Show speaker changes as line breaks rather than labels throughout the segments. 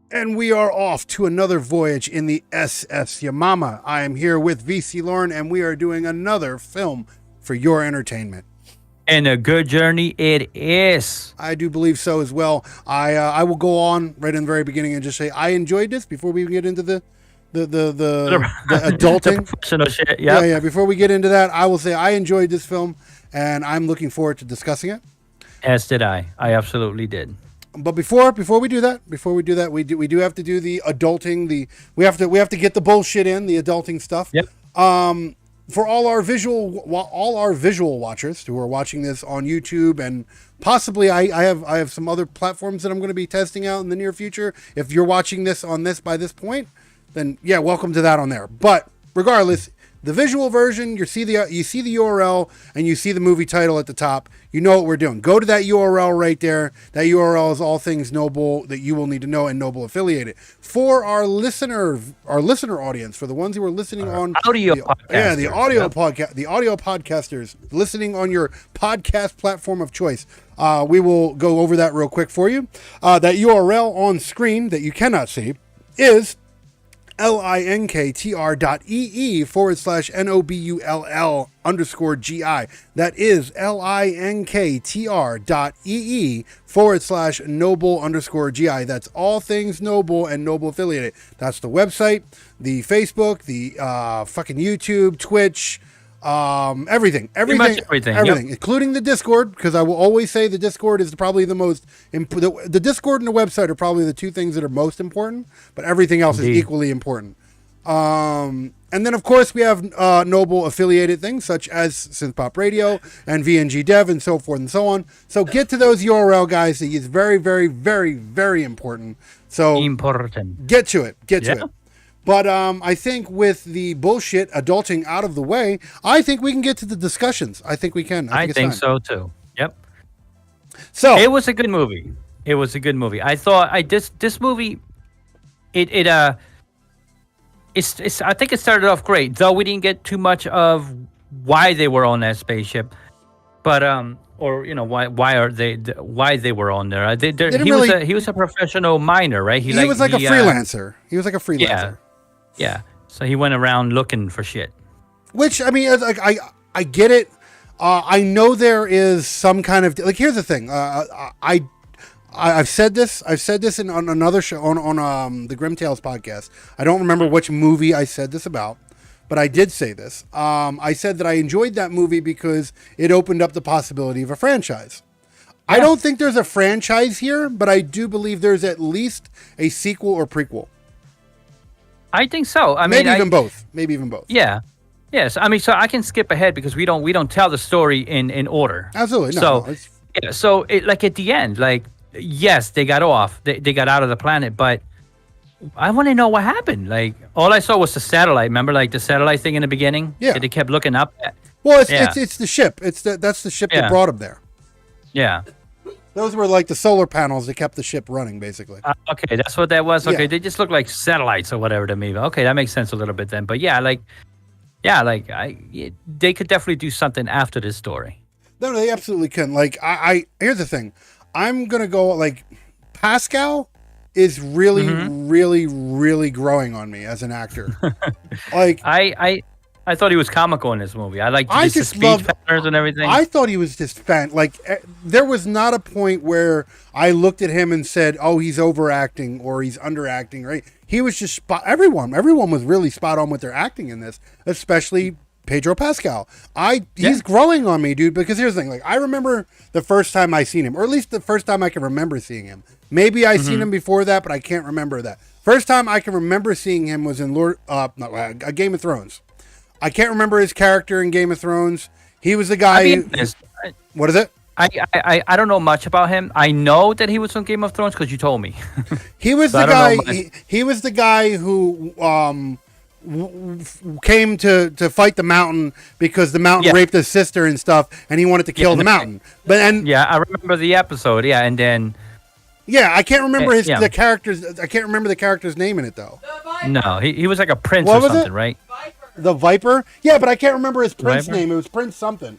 And we are off to another voyage in the SS Yamama. I am here with VC Lauren, and we are doing another film for your entertainment.
And a good journey it is.
I do believe so as well. I will go on right in the very beginning and just say I enjoyed this before we get into the adulting.
The professional shit, yep.
Yeah. Before we get into that, I will say I enjoyed this film, and I'm looking forward to discussing it.
As did I. I absolutely did.
But before we do that, we do have to do the adulting. We have to get the bullshit in, the adulting stuff.
Yep.
For all our visual watchers who are watching this on YouTube, and possibly I have some other platforms that I'm going to be testing out in the near future. If you're watching this by this point, then yeah, welcome to that on there. But regardless, the visual version, you see the URL and you see the movie title at the top. You know what we're doing. Go to that URL right there. That URL is all things Noble that you will need to know and Noble affiliated. For our listener audience, for the ones who are listening on
audio
podcasters, the audio podcasters listening on your podcast platform of choice. We will go over that real quick for you. That URL on screen that you cannot see is linktr.ee/NOBULL_GI. That is linktr.ee/Noble_GI. That's all things Noble and Noble affiliated. That's the website, the Facebook, the fucking YouTube, Twitch, everything,
yep.
Including the Discord, because I will always say the Discord is probably the most the Discord and the website are probably the two things that are most important, but everything else is equally important. And then of course we have Noble affiliated things such as Synthpop Radio and VNG Dev and so forth and so on. So get to those URL, guys. It's very, very, very, very important. So get to it. But I think with the bullshit adulting out of the way, I think we can get to the discussions. I think we can.
I think so too. Yep.
So
it was a good movie. I thought this movie, I think it started off great, though we didn't get too much of why they were on that spaceship, but why they were on there. He was a professional miner, right?
He was like a freelancer. He was like a freelancer.
Yeah. So he went around looking for shit. Which,
I mean, I get it. I know there is some kind of here's the thing. I've said this on another show on the Grim Tales podcast. I don't remember which movie I said this about, but I did say this. I said that I enjoyed that movie because it opened up the possibility of a franchise. Yeah. I don't think there's a franchise here, but I do believe there's at least a sequel or prequel.
I think so.
Maybe even both.
Yeah. Yes. I mean, so I can skip ahead because we don't tell the story in order.
Absolutely.
So at the end, yes, they got off. They got out of the planet, but I want to know what happened. All I saw was the satellite. Remember, the satellite thing in the beginning?
Yeah.
That they kept looking up at.
Well, it's the ship. That's the ship that brought them there.
Yeah.
Those were like the solar panels that kept the ship running, basically.
Okay, that's what that was. Okay,
Yeah.
they just look like satellites or whatever to me. Okay, that makes sense a little bit then. But yeah, they could definitely do something after this story.
No, they absolutely can. Like, I here's the thing. I'm gonna go like Pascal is really, really, really growing on me as an actor. Like,
I thought he was comical in this movie. I like
I
the
just
speech
love
patterns and everything.
I thought he was just there was not a point where I looked at him and said, "Oh, he's overacting or he's underacting." Right? He was just everyone was really spot on with their acting in this, especially Pedro Pascal. He's growing on me, dude. Because here's the thing: like, I remember the first time I seen him, or at least the first time I can remember seeing him. Maybe I seen him before that, but I can't remember that. First time I can remember seeing him was in Game of Thrones. I can't remember his character in Game of Thrones. He was the guy. What is it?
I don't know much about him. I know that he was on Game of Thrones because you told me.
He was the guy. He was the guy who came to fight the mountain because the mountain raped his sister and stuff, and he wanted to kill the mountain.
I remember the episode. Yeah, and then.
Yeah, I can't remember the character's. I can't remember the character's name in it though.
No, he was like a prince or something, right?
The Viper? Yeah, but I can't remember his prince name. It was Prince something.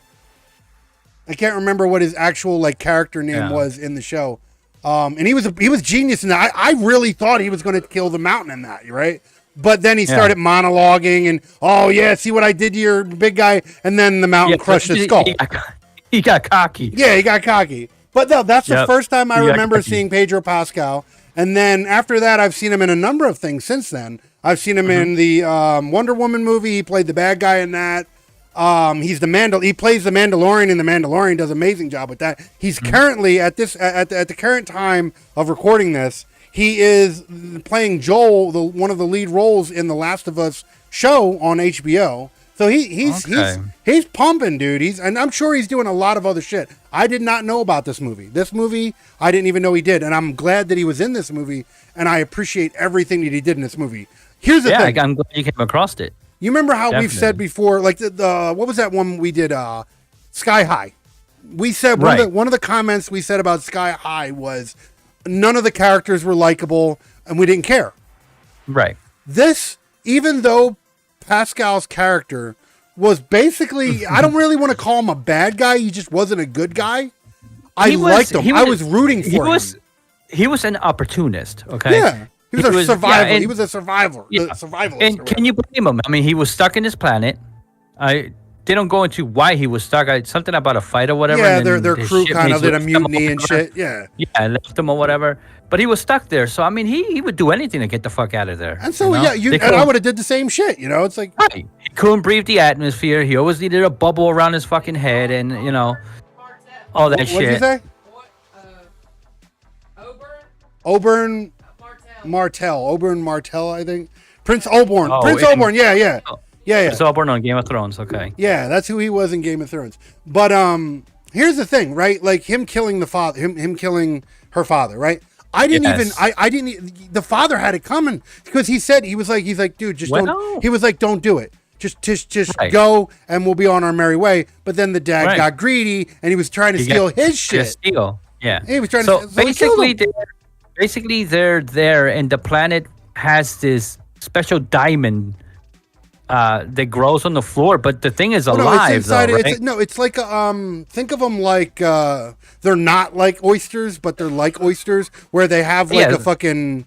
I can't remember what his actual character name was in the show. And he was genius in that. I really thought he was going to kill the mountain in that, right? But then he started monologuing and, see what I did to your big guy? And then the mountain crushed his skull.
He got cocky.
Yeah, he got cocky. But no, that's the first time I remember seeing Pedro Pascal. And then after that, I've seen him in a number of things since then. I've seen him in the Wonder Woman movie. He played the bad guy in that. He plays the Mandalorian in the Mandalorian. Does an amazing job with that. He's currently at the current time of recording this, he is playing Joel, one of the lead roles in the Last of Us show on HBO. So he's pumping, dude. And I'm sure he's doing a lot of other shit. I did not know about this movie. This movie, I didn't even know he did, and I'm glad that he was in this movie. And I appreciate everything that he did in this movie. Here's the thing.
I'm glad you came across it.
You remember how we've said before, like the what was that one we did? Sky High. We said one of the comments we said about Sky High was none of the characters were likable, and we didn't care.
Right.
This, even though Pascal's character was basically, I don't really want to call him a bad guy. He just wasn't a good guy. I liked him. I was rooting for him.
He was an opportunist. Okay.
Yeah. He was a survivor. He was a survivor. Survivalist.
And can you blame him? I mean, he was stuck in his planet. They don't go into why he was stuck. Something about a fight or whatever.
Yeah, their crew kind of did a mutiny and shit. Yeah.
Yeah, left him or whatever. But he was stuck there. So, I mean, he would do anything to get the fuck out of there.
And so, and I would have did the same shit, you know? It's like...
Right. He couldn't breathe the atmosphere. He always needed a bubble around his fucking head and, all that shit.
What did you say? Oberyn Martell, I think. Prince Oberyn. Oberyn, yeah.
Prince Oberyn on Game of Thrones, okay.
Yeah, that's who he was in Game of Thrones. But here's the thing, right? Like him killing the father, him killing her father, right? The father had it coming because he's like, dude, just don't. He was like, don't do it. Just go and we'll be on our merry way. But then the dad got greedy and he was trying to steal his shit.
Yeah.
He was trying
to basically they're there and the planet has this special diamond that grows on the floor, but the thing is alive.
It's inside. It's like think of them like they're not like oysters, but they're like oysters, where they have like a fucking.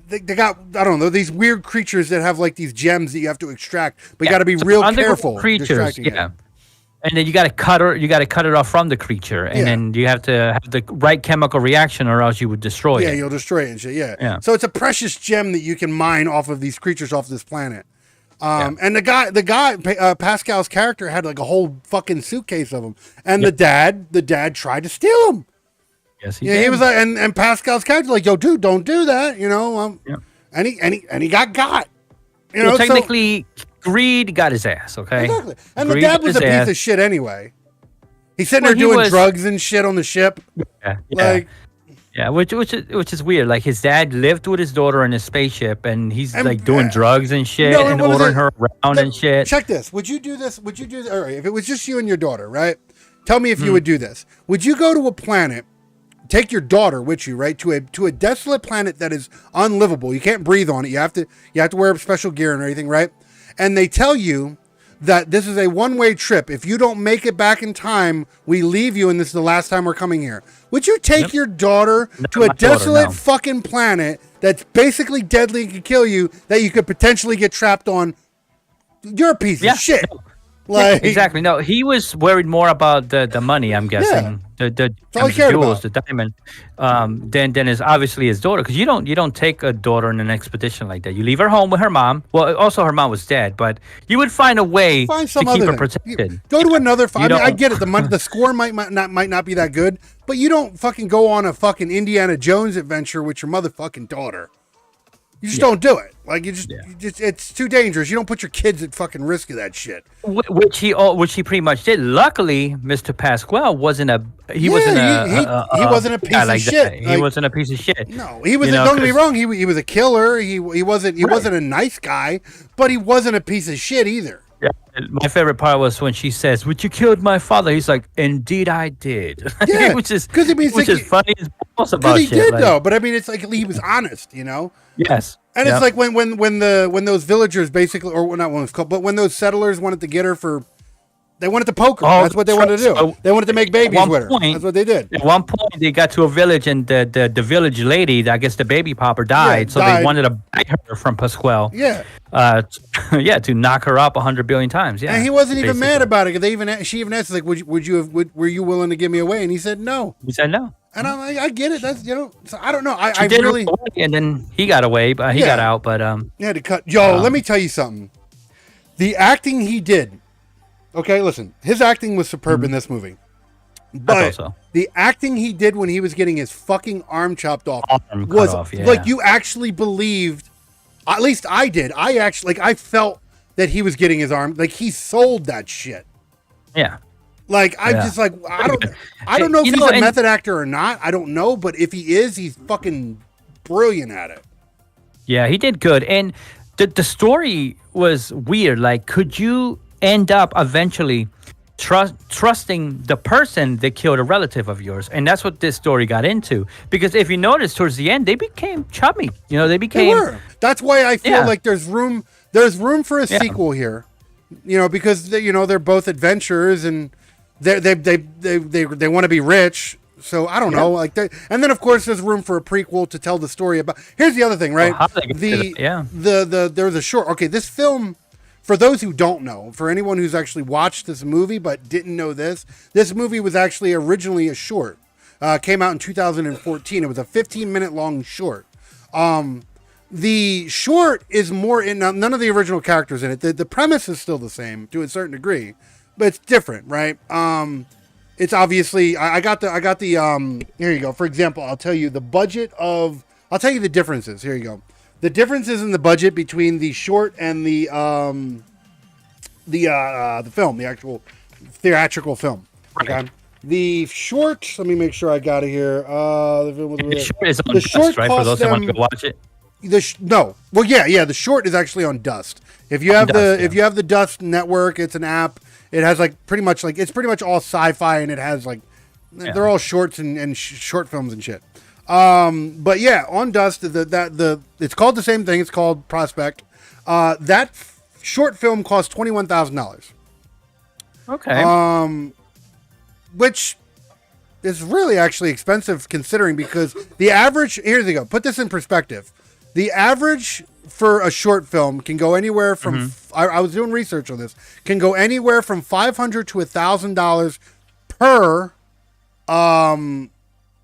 They got, I don't know, these weird creatures that have like these gems that you have to extract, but you got to be real careful.
Creatures, and then you got to cut it off from the creature, and then you have to have the right chemical reaction, or else you would destroy it.
Yeah, you'll destroy it and shit. Yeah. So it's a precious gem that you can mine off of these creatures off this planet. And the guy, Pascal's character had like a whole fucking suitcase of them, and the dad tried to steal them.
Yes, he did.
He was like, and Pascal's character like, yo, dude, don't do that, and he got,
technically, greed got his ass, okay?
Exactly. And the dad was a piece of shit anyway. He's sitting there doing drugs and shit on the ship.
Yeah, which is weird. Like his dad lived with his daughter in his spaceship, and he's like doing drugs and shit, and ordering her around and shit.
Check this. Would you do this? All right, if it was just you and your daughter, right? Tell me if you would do this. Would you go to a planet take your daughter with you, right, to a desolate planet that is unlivable. You can't breathe on it. You have to wear special gear and everything, right? And they tell you that this is a one-way trip. If you don't make it back in time, we leave you, and this is the last time we're coming here. Would you take your daughter to a desolate fucking planet that's basically deadly and could kill you, that you could potentially get trapped on? You're a piece of shit.
No. Like, exactly. No, he was worried more about the money, I'm guessing. The jewels, the diamond. Then is obviously his daughter, because you don't take a daughter on an expedition like that. You leave her home with her mom. Well, also her mom was dead, but you would find a way to keep her protected.
Go to another. I mean, I get it. The score might not be that good, but you don't fucking go on a fucking Indiana Jones adventure with your motherfucking daughter. You just don't do it. Like you just it's too dangerous. You don't put your kids at fucking risk of that shit.
Which he pretty much did. Luckily, Mr. Pasquale wasn't a piece of shit. He wasn't a piece of shit.
No, he was. Don't get me wrong. He was a killer. He wasn't a nice guy, but he wasn't a piece of shit either.
Yeah, my favorite part was when she says, "Would you killed my father?" He's like, "Indeed, I did."
Yeah,
which is funny as balls about
shit. He did though, but I mean, it's like he was honest, you know.
Yes.
And it's like when those villagers basically, or not when it's called, but when those settlers wanted to get her they wanted to poke her. That's what they wanted to do. So they wanted to make babies with her. That's what they did.
At one point, they got to a village, and the village lady, I guess the baby popper died, they wanted to buy her from Pasquale.
Yeah.
To knock her up 100 billion times. Yeah.
And he wasn't even mad about it. She even asked, like, were you willing to give me away? And he said no.
He said no.
And I'm like, I get it. That's so I don't know. I
did
really.
And then he got away, but he got out. But
he had to cut. Let me tell you something. The acting he did. Okay, listen. His acting was superb in this movie. But the acting he did when he was getting his fucking arm chopped off was like you actually believed. At least I did. I actually I felt that he was getting his arm. Like he sold that shit.
Yeah.
Like I'm just like I don't know if he's a method actor or not. I don't know, but if he is, he's fucking brilliant at it.
Yeah, he did good, and the story was weird. Like, could you end up eventually trusting the person that killed a relative of yours? And that's what this story got into. Because if you notice, towards the end, they became chummy. You know, they were.
That's why I feel like there's room for a sequel here. You know, because they're both adventurers and. They want to be rich, so I don't know. Like, and then of course there's room for a prequel to tell the story about. Here's the other thing, right? There was a short. Okay, this film, for those who don't know, for anyone who's actually watched this movie but didn't know this movie was actually originally a short. Came out in 2014. It was a 15-minute long short. The short is more in none of the original characters in it. The premise is still the same to a certain degree. But it's different, right? It's obviously I got the here you go. For example, I'll tell you the differences. Here you go. The differences in the budget between the short and the film, the actual theatrical film. Okay. The short, let me make sure I got it here.
The short right? For those that want to go watch it.
The short is actually on Dust. If you have the Dust network, it's an app. It has it's pretty much all sci-fi, and it has they're all shorts and short films and shit. But yeah, on Dust, it's called the same thing. It's called Prospect. That short film cost $21,000.
Okay.
Which is really actually expensive considering because the average. Here you go. Put this in perspective. The average for a short film can go anywhere from. I was doing research on this. Can go anywhere from $500 to $1,000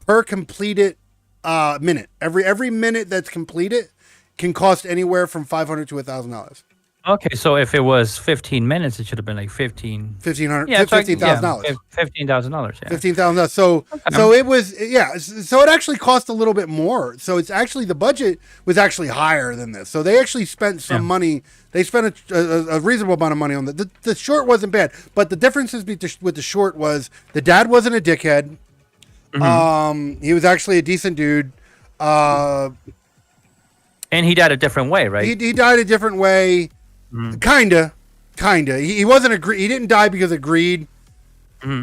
per completed minute. Every minute that's completed can cost anywhere from $500 to $1,000.
Okay, so if it was 15 minutes, it should have been like $15,000.
$15,000.
$15,000. Yeah.
$15,000. So it was So it actually cost a little bit more. So it's actually the budget was actually higher than this. So they actually spent some money. They spent a reasonable amount of money on the short wasn't bad, but the differences with the short was the dad wasn't a dickhead. He was actually a decent dude.
And he died a different way, right?
He died a different way. Kinda. He wasn't he didn't die because of greed.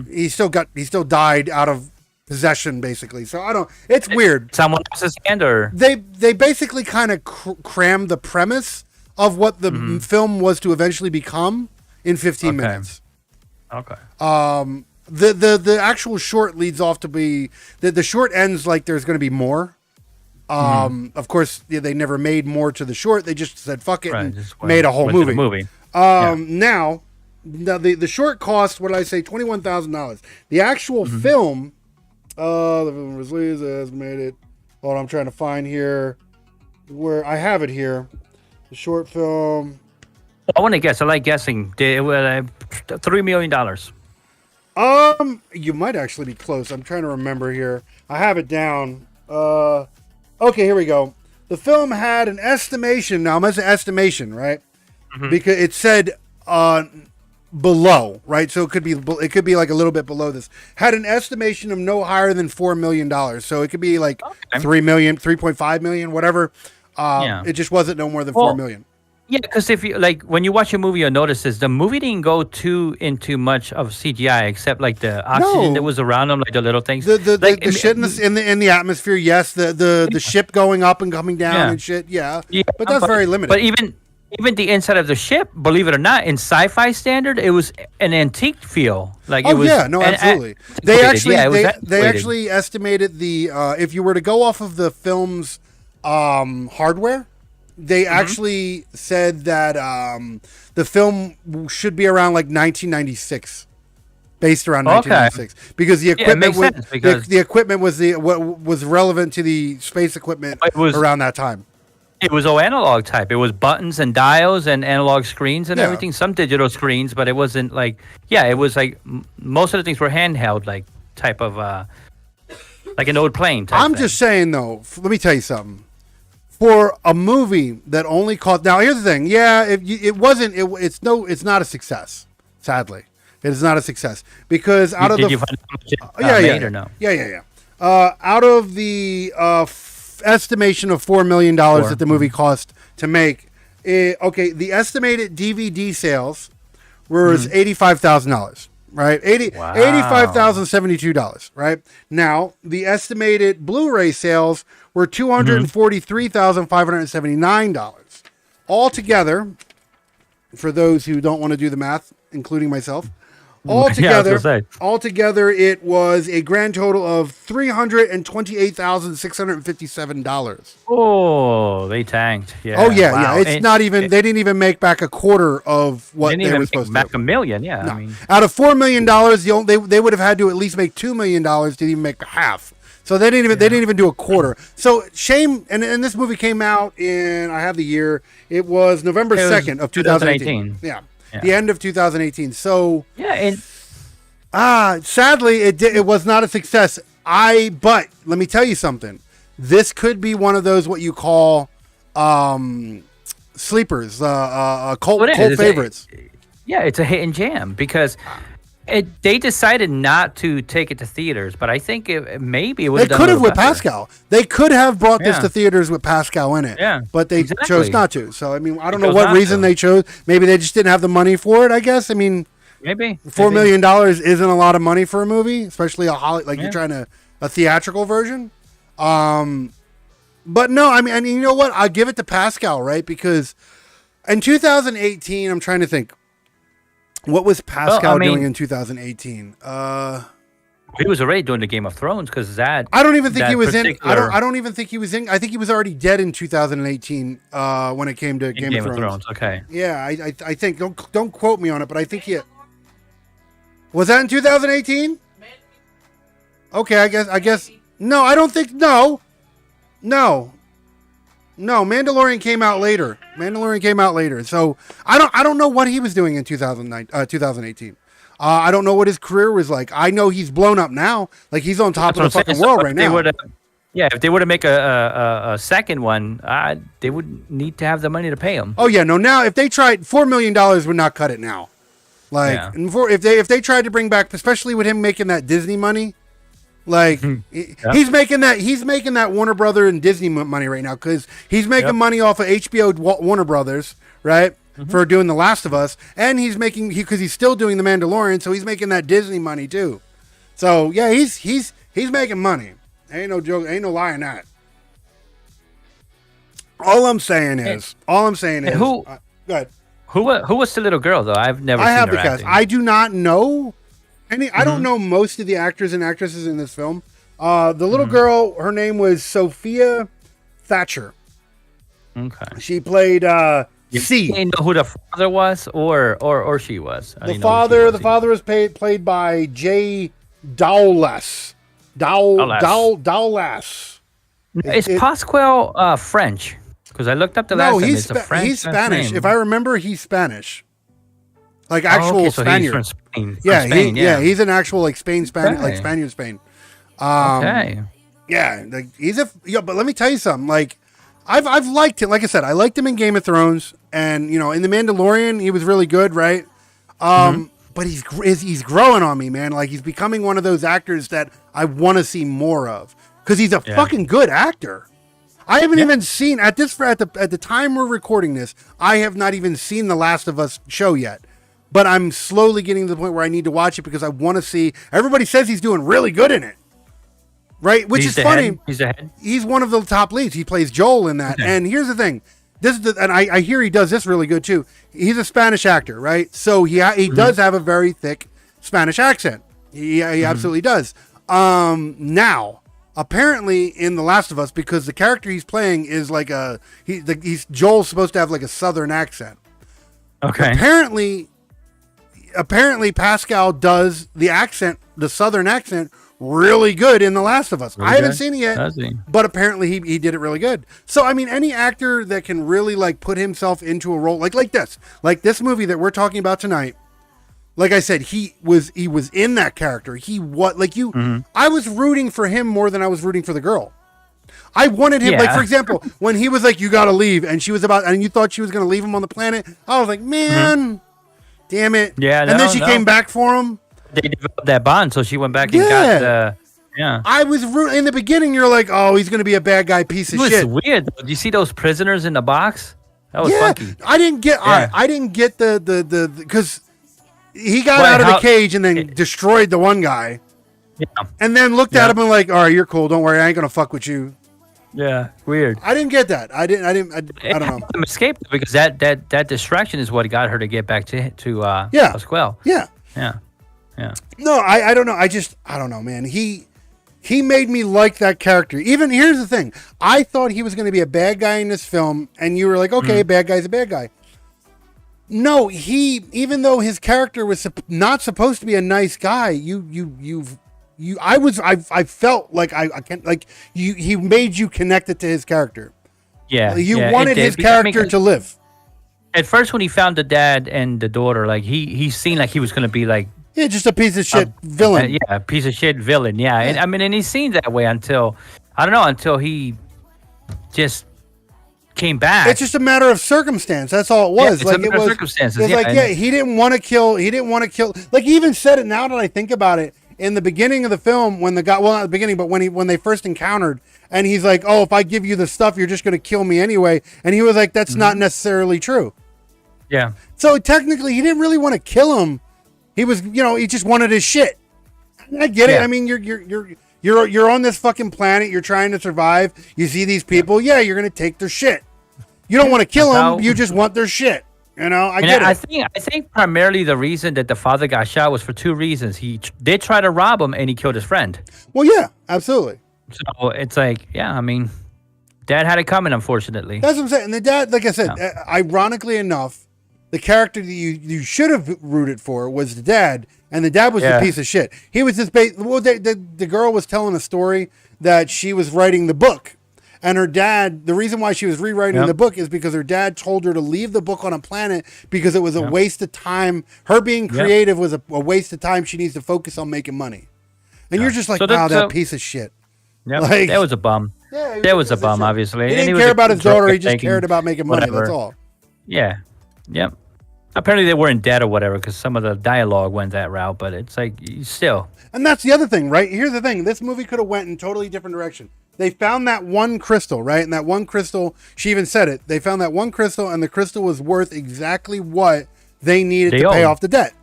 He still died out of possession, basically. So I don't. It's weird.
Someone else's hand, or
They basically kind of crammed the premise of what the film was to eventually become in 15 minutes.
Okay.
The actual short leads off to be the short ends like there's going to be more. Of course, they never made more to the short. They just said fuck it and made a whole movie. Now the short cost, what did I say, $21,000. The actual film, the film was released as made it. Hold on, I'm trying to find here where I have it here. The short film.
I want to guess. I like guessing. $3 million.
You might actually be close. I'm trying to remember here. I have it down. Okay, here we go. The film had an estimation. Now, I'm an estimation, right? Because it said below, right? So it could be like a little bit below this. Had an estimation of no higher than $4 million. So it could be like 3 million, 3.5 million, whatever. It just wasn't no more than 4 million.
Yeah, because if you like when you watch a movie, you'll notice this: the movie didn't go into much of CGI, except like the oxygen that was around them, like the little things.
The shit in the atmosphere, yes. The ship going up and coming down and shit, yeah. But that's very limited.
But even the inside of the ship, believe it or not, in sci-fi standard, it was an antique feel. Like it was.
Yeah, no, absolutely. They actually estimated the if you were to go off of the film's hardware. They actually said that the film should be around like 1996, based around 1996, because the equipment the equipment was what was relevant to the space equipment around that time.
It was all analog type. It was buttons and dials and analog screens and everything. Some digital screens, but it wasn't like it was like most of the things were handheld, like type of like an old plane.
I'm just saying though. Let me tell you something. For a movie that only cost, now here's the thing, it's not a success. Sadly, it is not a success because out of
you find made or no?
Out of the estimation of $4 million that the movie cost to make, the estimated DVD sales was $85,000. Right, $85,072. Right now, the estimated Blu-ray sales were $243,579. Altogether, for those who don't want to do the math, including myself, altogether, it was a grand total of $328,657.
Oh, they tanked. Yeah.
Oh yeah, wow. It's not even. They didn't even make back a quarter of what they were supposed to.
Back $1 million. Yeah.
No. I mean, out of $4 million, they would have had to at least make $2 million to even make half. So they didn't even do a quarter. So shame. And this movie came out in, I have the year. It was November 2nd of 2018. Yeah. The end of 2018. So sadly it was not a success. But let me tell you something. This could be one of those what you call sleepers, cult favorites.
It's a hit and jam because they decided not to take it to theaters, but I think maybe it would.
They could have with Pascal. They could have brought this to theaters with Pascal in it.
Yeah,
but they chose not to. So I mean, I don't know what reason they chose. Maybe they just didn't have the money for it. I guess. I mean,
maybe
$4 million isn't a lot of money for a movie, especially you're trying a theatrical version. But no, I mean, you know what? I'll give it to Pascal, right? Because in 2018, I'm trying to think. What was Pascal doing in 2018?
He was already doing the Game of Thrones because that.
I don't even think he was in. I don't even think he was in. I think he was already dead in 2018 when it came to Game of Thrones.
Okay.
Yeah, I think don't quote me on it, but I think he was that in 2018. Okay, I guess no. I don't think no. Mandalorian came out later. So I don't know what he was doing in 2018. I don't know what his career was like. I know he's blown up now. Like he's on top of the fucking world right now.
If they were to make a second one, they would need to have the money to pay him.
Oh yeah, no. Now if they tried, $4 million would not cut it now. If they tried to bring back, especially with him making that Disney money. Like he's making that Warner Brother and Disney money right now because he's making money off of HBO Warner Brothers, right? For doing The Last of Us, and he's making because he's still doing The Mandalorian, so he's making that Disney money too. So yeah, he's He's making money. Ain't no joke. Ain't no lie in that. All I'm saying is.
Who?
Go ahead.
Who was the little girl though? I've never.
I
seen
have
her
the cast.
acting.
I do not know any. I don't know most of the actors and actresses in this film. The little girl, her name was Sophia Thatcher.
Okay.
She played C.
You didn't know who the father was, or she was.
The father was played by Jay Dowlas. Dowlas.
Is Pasquale French? Because I looked up the last name. It's a French.
He's Spanish.
Name.
If I remember, he's Spanish. Like actual
so
Spaniard.
He's from Spain.
Yeah, he's an actual like Spaniard, like Spaniard Spain.
Okay.
Yeah, like but let me tell you something. Like, I've liked him. Like I said, I liked him in Game of Thrones, and in The Mandalorian, he was really good, right? But he's growing on me, man. Like, he's becoming one of those actors that I want to see more of because he's a fucking good actor. I haven't even seen at the time we're recording this. I have not even seen The Last of Us show yet, but I'm slowly getting to the point where I need to watch it because I want to see. Everybody says he's doing really good in it, right? Which is funny.
He's the head.
He's one of the top leads. He plays Joel in that. Okay. And here's the thing. And I hear he does this really good too. He's a Spanish actor, right? So he does have a very thick Spanish accent. He absolutely does. Now. Apparently, in The Last of Us, because the character he's playing is like Joel's supposed to have like a Southern accent.
Okay.
Apparently, Pascal does the Southern accent, really good in The Last of Us. Really I haven't seen it yet, but apparently he did it really good. So, I mean, any actor that can really like put himself into a role like this movie that we're talking about tonight. Like I said, he was in that character. I was rooting for him more than I was rooting for the girl. I wanted him, like, for example, when he was like, "You got to leave," and and you thought she was going to leave him on the planet. I was like, man, damn it.
Yeah.
And then she came back for him.
They developed that bond, so she went back and got
I was rooting in the beginning. You're like, oh, he's going to be a bad guy, piece of shit.
It was weird. Did you see those prisoners in the box? That was funky.
I didn't get the because. He got out of the cage and then destroyed the one guy. Yeah. And then looked at him and like, all right, you're cool. Don't worry. I ain't going to fuck with you.
Yeah. Weird.
I didn't get that. I don't know.
Escape because that distraction is what got her to get back to Pasquale.
Yeah.
Yeah. Yeah.
No, I don't know. I don't know, man. He made me like that character. Even here's the thing. I thought he was going to be a bad guy in this film. And you were like, okay, bad guy's a bad guy. No, even though his character was not supposed to be a nice guy, I felt like I can't like he made you connected to his character.
Yeah,
you wanted his character to live.
At first, when he found the dad and the daughter, like he seemed like he was going to be like
just a piece of shit villain.
A piece of shit villain. Yeah, and I mean, and he seemed that way until he just came back.
It's just a matter of circumstance. That's all it was.
Yeah, it's a matter of circumstances.
It's he didn't want to kill. He didn't want to kill. Like he even said it. Now that I think about it, in the beginning of the film, when not the beginning, but when they first encountered, and he's like, "Oh, if I give you the stuff, you're just going to kill me anyway." And he was like, "That's not necessarily true."
Yeah.
So technically, he didn't really want to kill him. He was, he just wanted his shit. I get it. I mean, you're on this fucking planet. You're trying to survive. You see these people. Yeah, you're gonna take their shit. You don't want to kill them. You just want their shit. I get it.
I think primarily the reason that the father got shot was for two reasons. He did try to rob him, and he killed his friend.
Well, yeah, absolutely.
So it's like, I mean, Dad had it coming. Unfortunately,
that's what I'm saying. And the dad, like I said, ironically enough, the character that you should have rooted for was the dad. And the dad was a piece of shit. He was just the girl was telling a story that she was writing the book. And her dad, the reason why she was rewriting the book is because her dad told her to leave the book on a planet because it was a waste of time. Her being creative was a waste of time. She needs to focus on making money. And you're just like, wow, that piece of shit.
Yeah, like, that was a bum. Yeah, that was a bum, obviously.
He didn't care about his daughter. He just cared about making money. That's all.
Yeah. Yep. Apparently they were in debt or whatever because some of the dialogue went that route, but it's like still.
And that's the other thing, right? Here's the thing. This movie could have went in a totally different direction. They found that one crystal, right? And that one crystal, she even said it. They found that one crystal, and the crystal was worth exactly what they needed to pay off the debt.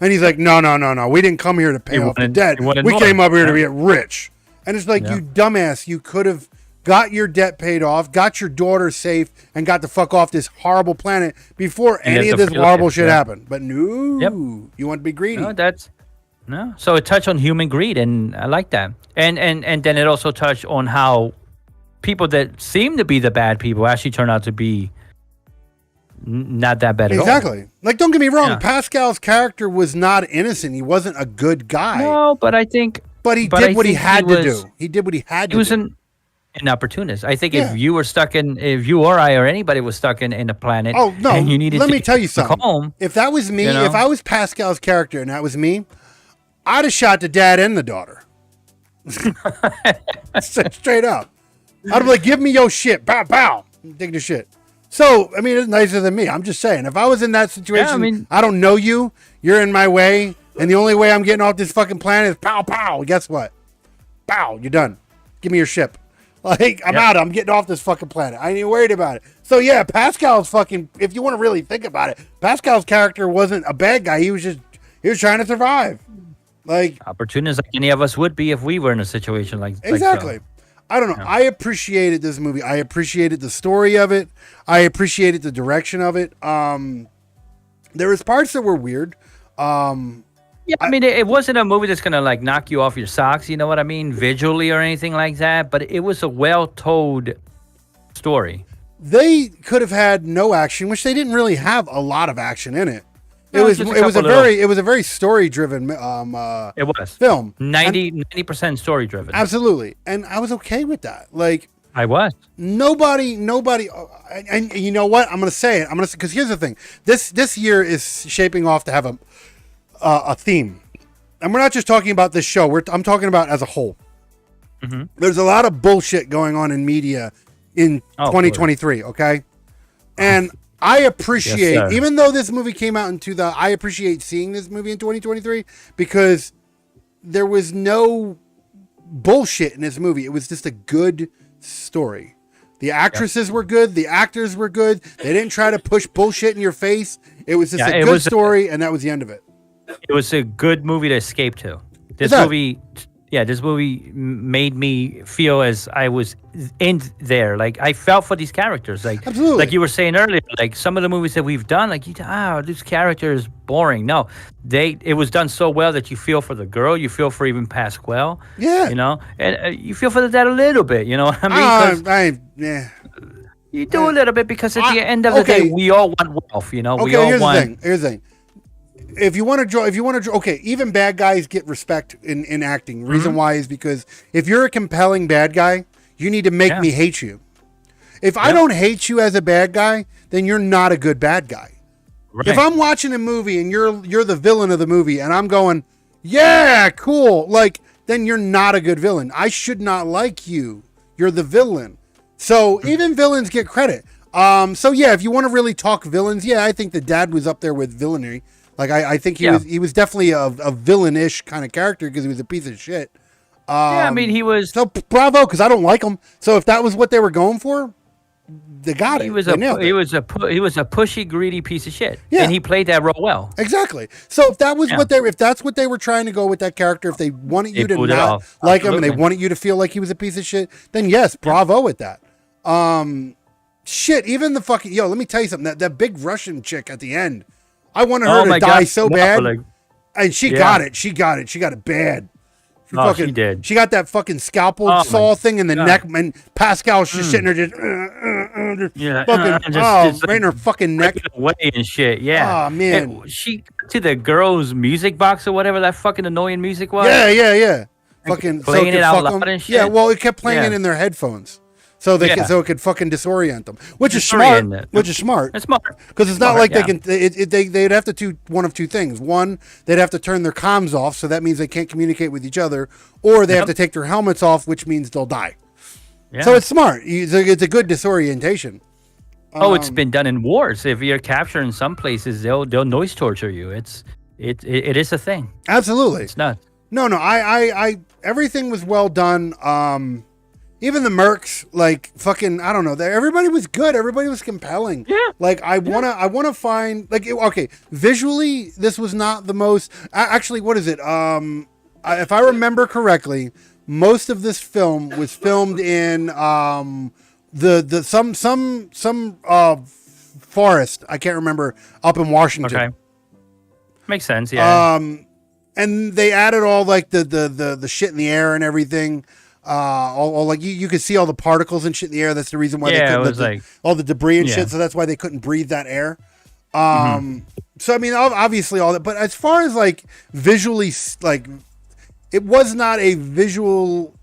And he's like, no. We didn't come here to pay off the debt. We came up here to get rich. And it's like, you dumbass, you could have got your debt paid off, got your daughter safe, and got the fuck off this horrible planet before any of this horrible shit happened. But no, you want to be greedy.
No, so it touched on human greed, and I like that. And then it also touched on how people that seem to be the bad people actually turn out to be not that bad at all.
Exactly. Like, don't get me wrong, Pascal's character was not innocent. He wasn't a good guy.
No, but I think...
But he did what he had to do. He did what he had to do.
He was an opportunist. I think if you or I or anybody was stuck in a planet, and you needed
let me tell you something.
Home,
if that was me, if I was Pascal's character and that was me, I'd have shot the dad and the daughter. Straight up. I'd be like, give me your shit. Bow, bow. Take the shit. So, I mean, it's nicer than me. I'm just saying. If I was in that situation, I don't know you. You're in my way. And the only way I'm getting off this fucking planet is pow, pow. Guess what? Pow. You're done. Give me your ship. Like, I'm out. I'm getting off this fucking planet. I ain't even worried about it. So, yeah, Pascal's fucking, if you want to really think about it, Pascal's character wasn't a bad guy. He was trying to survive. Like,
opportunists like any of us would be if we were in a situation like
exactly.
Like
I don't know. I appreciated this movie. I appreciated the story of it. I appreciated the direction of it. There was parts that were weird.
I mean, it wasn't a movie that's gonna like knock you off your socks. You know what I mean, visually or anything like that. But it was a well-told story.
They could have had no action, which they didn't really have a lot of action in it. It was a very story driven film.
90% story driven.
Absolutely. And I was okay with that. Like,
I was.
Nobody and you know what? I'm going to say it. Cuz here's the thing. This year is shaping off to have a theme. And we're not just talking about this show. I'm talking about as a whole. Mm-hmm. There's a lot of bullshit going on in media in 2023, okay? And I appreciate, even though this movie came out I appreciate seeing this movie in 2023 because there was no bullshit in this movie. It was just a good story. The actresses were good. The actors were good. They didn't try to push bullshit in your face. It was just a good story, and that was the end of it.
It was a good movie to escape to. This movie made me feel as I was in there. Like, I felt for these characters. Like, absolutely. Like you were saying earlier, like some of the movies that we've done, like, this character is boring. No, it was done so well that you feel for the girl, you feel for even Pasquale.
Yeah.
You know, and you feel for the dad a little bit. You know what I mean? You do a little bit because at the end of the day, we all want wealth. You know,
here's the thing. If you want to draw, even bad guys get respect in acting. Reason why is because if you're a compelling bad guy, you need to make me hate you. If I don't hate you as a bad guy, then you're not a good bad guy. Right. If I'm watching a movie and you're the villain of the movie and I'm going, yeah, cool, like, then you're not a good villain. I should not like you. You're the villain. So even villains get credit. So yeah, if you want to really talk villains, I think the dad was up there with villainy. Like, I think he was definitely a villain-ish kind of character because he was a piece of shit.
I mean, he was...
So, bravo, because I don't like him. So, if that was what they were going for, they got it. He was a
pushy, greedy piece of shit.
Yeah.
And he played that role well.
Exactly. So, if that was if that's what they were trying to go with that character, if they wanted you to not like him and they wanted you to feel like he was a piece of shit, then yes, bravo with that. Shit, even the fucking... Yo, let me tell you something. That big Russian chick at the end... I wanted her to die so bad, and she got it. She got it bad.
She did.
She got that fucking scalpel saw thing in the neck, and Pascal's just sitting there, just right in her fucking neck,
away and shit. Yeah.
Oh man.
And she to the girl's music box or whatever that fucking annoying music was.
Yeah. Fucking
playing it out loud and shit.
Yeah. Well, it kept playing it in their headphones. So it could fucking disorient them, which is smart. It's smart because it's not like they can. They'd have to do one of two things. One, they'd have to turn their comms off, so that means they can't communicate with each other, or they have to take their helmets off, which means they'll die. Yeah. So it's smart. It's a good disorientation.
It's been done in wars. If you're captured in some places, they'll noise torture you. It is a thing.
Absolutely,
it's not.
No. I everything was well done. Even the mercs, like, fucking, I don't know. Everybody was good. Everybody was compelling.
Yeah.
Like, I wanna find, like, visually, this was not the most. Actually, what is it? If I remember correctly, most of this film was filmed in some forest. I can't remember, up in Washington.
Okay. Makes sense. Yeah.
And they added all like the shit in the air and everything. All like you could see all the particles and shit in the air. That's the reason why they couldn't all the debris and shit. So that's why they couldn't breathe that air. So I mean, obviously all that, but as far as like visually, like it was not a visual.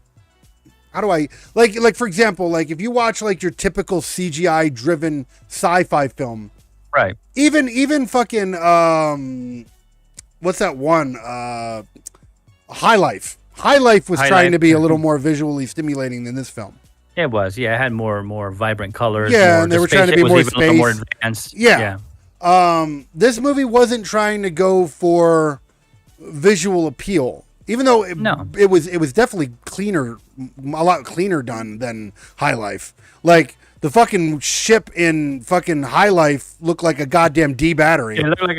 How do I like for example, like if you watch like your typical CGI driven sci-fi film,
right?
Even fucking what's that one? High Life. High Life was trying to be a little more visually stimulating than this film.
It was, yeah. It had more vibrant colors.
Yeah, and they were trying to be more space.
More advanced.
Yeah. This movie wasn't trying to go for visual appeal, even though it was definitely cleaner, a lot cleaner done than High Life. Like the fucking ship in fucking High Life looked like a goddamn D battery.
It looked like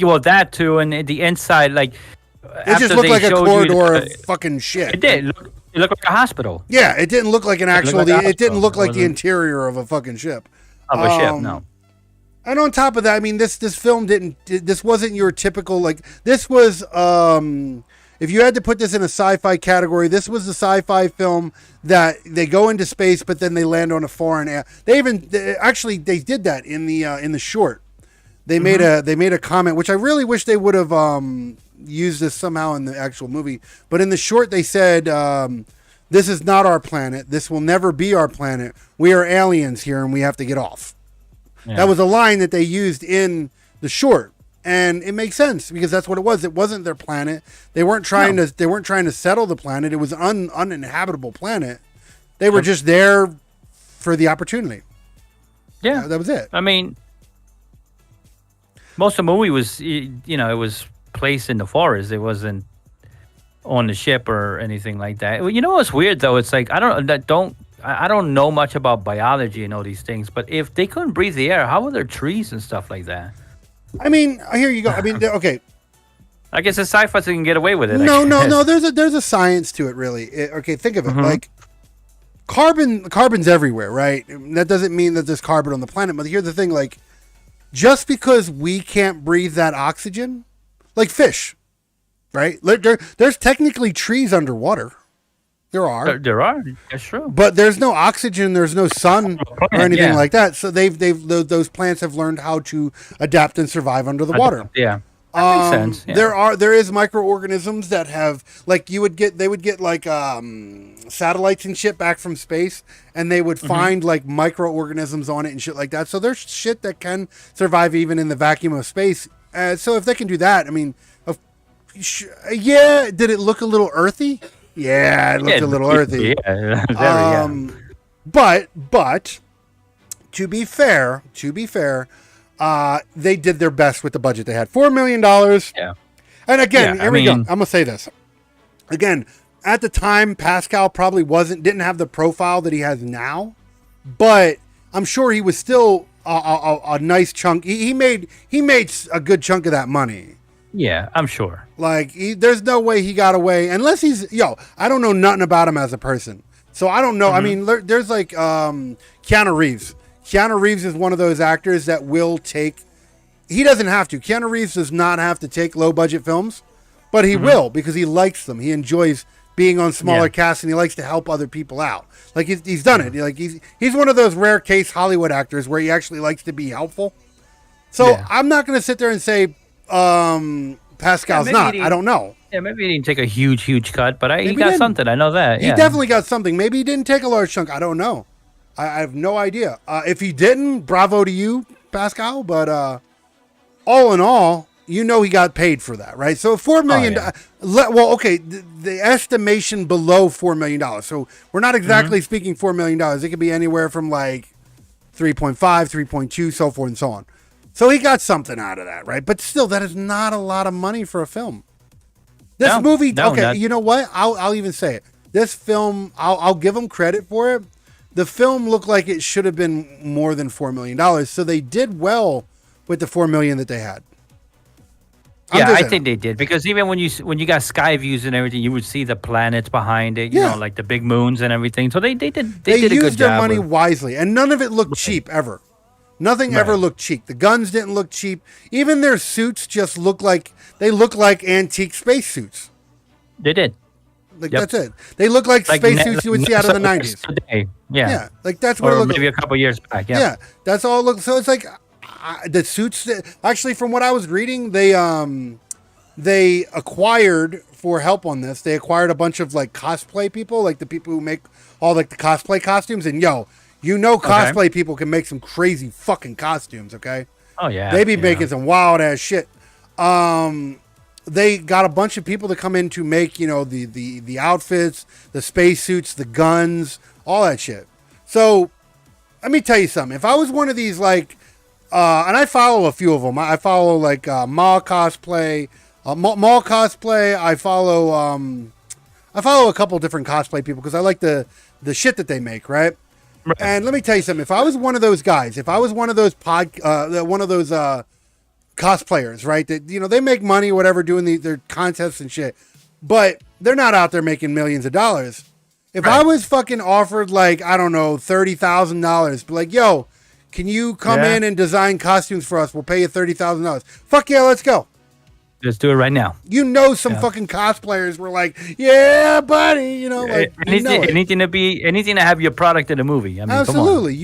well, that too, and the inside, like
it just looked like a corridor of fucking shit.
It did. It looked like a hospital.
Yeah, it didn't look like an actual. It didn't look like the interior of a fucking ship.
Of a ship, no.
And on top of that, I mean, this film this wasn't your typical, like, this was, if you had to put this in a sci-fi category, this was the sci-fi film that they go into space, but then they land on a foreign air. They did that in the short. They made a comment, which I really wish they would have used this somehow in the actual movie. But in the short, they said, this is not our planet. This will never be our planet. We are aliens here, and we have to get off. Yeah. That was a line that they used in the short, and it makes sense because that's what it was. It wasn't their planet. They weren't trying to settle the planet. It was an uninhabitable planet. They were just there for the opportunity.
Yeah,
that was it.
I mean, most of the movie was, it was placed in the forest. It wasn't on the ship or anything like that. You know what's weird though? It's like I don't know much about biology and all these things, but if they couldn't breathe the air, how are there trees and stuff like that?
I mean, here you go. I mean, okay.
I guess the sci-fi can get away with it.
No. There's a science to it, really. Okay, think of it like carbon's everywhere, right? That doesn't mean that there's carbon on the planet. But here's the thing: like, just because we can't breathe that oxygen, like fish, right? There's technically trees underwater. There are. That's true. But there's no oxygen. There's no sun or anything like that. So those plants have learned how to adapt and survive under the water.
Yeah. That makes sense. Yeah.
There is microorganisms that have, like, they would get like satellites and shit back from space, and they would find like microorganisms on it and shit like that. So there's shit that can survive even in the vacuum of space. So if they can do that, I mean, did it look a little earthy? Yeah, it looked a little earthy.
Yeah,
But to be fair, they did their best with the budget they had. $4 million.
Yeah.
And again, here we go. I'm gonna say this again. At the time, Pascal probably didn't have the profile that he has now, but I'm sure he was still a nice chunk. He made a good chunk of that money.
Yeah, I'm sure.
Like, there's no way he got away unless I don't know nothing about him as a person. So I don't know. I mean, there's like Keanu Reeves. Keanu Reeves is one of those actors that will he doesn't have to. Keanu Reeves does not have to take low budget films, but he will because he likes them. He enjoys being on smaller casts and he likes to help other people out. Like he's done it. Like he's one of those rare case Hollywood actors where he actually likes to be helpful. So I'm not going to sit there and say, Pascal's not. I don't know.
Yeah, maybe he didn't take a huge cut, but he got something. I know that.
He definitely got something. Maybe he didn't take a large chunk. I don't know. I have no idea. If he didn't, bravo to you, Pascal. But all in all, he got paid for that, right? So $4 million. Well, okay, the estimation below $4 million. So we're not exactly speaking $4 million. It could be anywhere from like 3.5, 3.2, so forth and so on. So he got something out of that, right? But still, that is not a lot of money for a film. This movie, you know what? I'll even say it. This film, I'll give them credit for it. The film looked like it should have been more than $4 million. So they did well with the $4 million that they had.
Yeah, I think they did because even when you got sky views and everything, you would see the planets behind it. You know, like the big moons and everything. So they did a good job.
They used their money wisely, and none of it looked cheap ever. Nothing ever looked cheap. The guns didn't look cheap. Even their suits just look like antique space suits.
They did.
Like that's it. They look like space suits you would see out of the 90s.
Today. Yeah,
like that's what
or
it looked
maybe
like.
a couple years back.
Yeah, that's all it looks. So it's like the suits. Actually, from what I was reading, they acquired, for help on this, they acquired a bunch of like cosplay people, like the people who make all like the cosplay costumes. And cosplay people can make some crazy fucking costumes. Okay.
Oh yeah.
They be making some wild ass shit. They got a bunch of people to come in to make, the outfits, the spacesuits, the guns, all that shit. So let me tell you something. If I was one of these, like, and I follow a few of them. I follow like Mall Cosplay. I follow a couple different cosplay people because I like the shit that they make, right? And let me tell you something. If I was one of those guys, if I was one of those cosplayers, right? That they make money, whatever, doing their contests and shit, but they're not out there making millions of dollars. If I was fucking offered like, I don't know, $30,000, but like, yo, can you come in and design costumes for us? We'll pay you $30,000. Fuck yeah, let's go.
Let's do it right now.
Some fucking cosplayers were like, yeah, buddy.
Anything to have your product in a movie. I mean,
absolutely.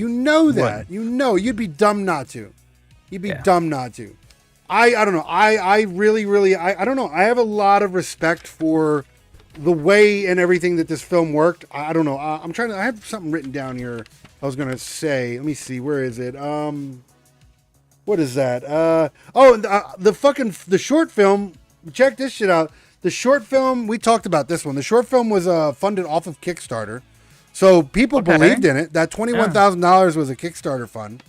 That. What? You'd be dumb not to. Dumb not to. I don't know. I really, I don't know. I have a lot of respect for the way and everything that this film worked. I don't know. I have something written down here. I was going to say, let me see. Where is it? What is that? The short film. Check this shit out. The short film, we talked about this one. The short film was funded off of Kickstarter. So people believed in it. That $21,000 was a Kickstarter fund.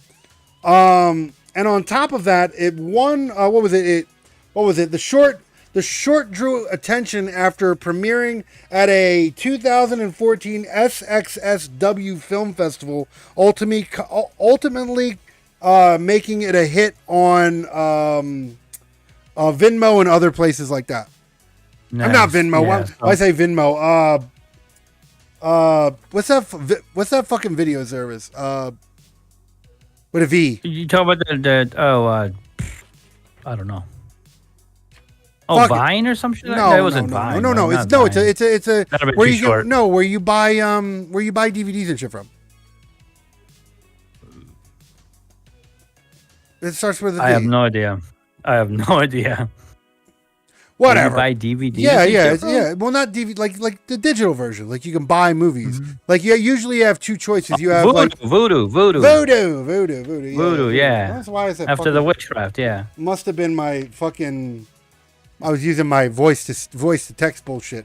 And on top of that, it won. What was it? The short drew attention after premiering at a 2014 SXSW Film Festival, ultimately making it a hit on Venmo and other places like that. Nice. I'm not Venmo. Why say Venmo? What's that fucking video service? With a V.
You talk about I don't know. Oh, Vine or some shit?
No,
it wasn't Vine.
No. It's a where you short. Where you buy DVDs and shit from. It starts with a V.
I have no idea.
Whatever.
Buy DVDs.
Yeah. Well, not DVD, like the digital version. Like you can buy movies. Mm-hmm. Like usually you have two choices. You have
Voodoo. Yeah.
That's why I said
after the witchcraft. Yeah.
Must have been my fucking. I was using my voice to text bullshit.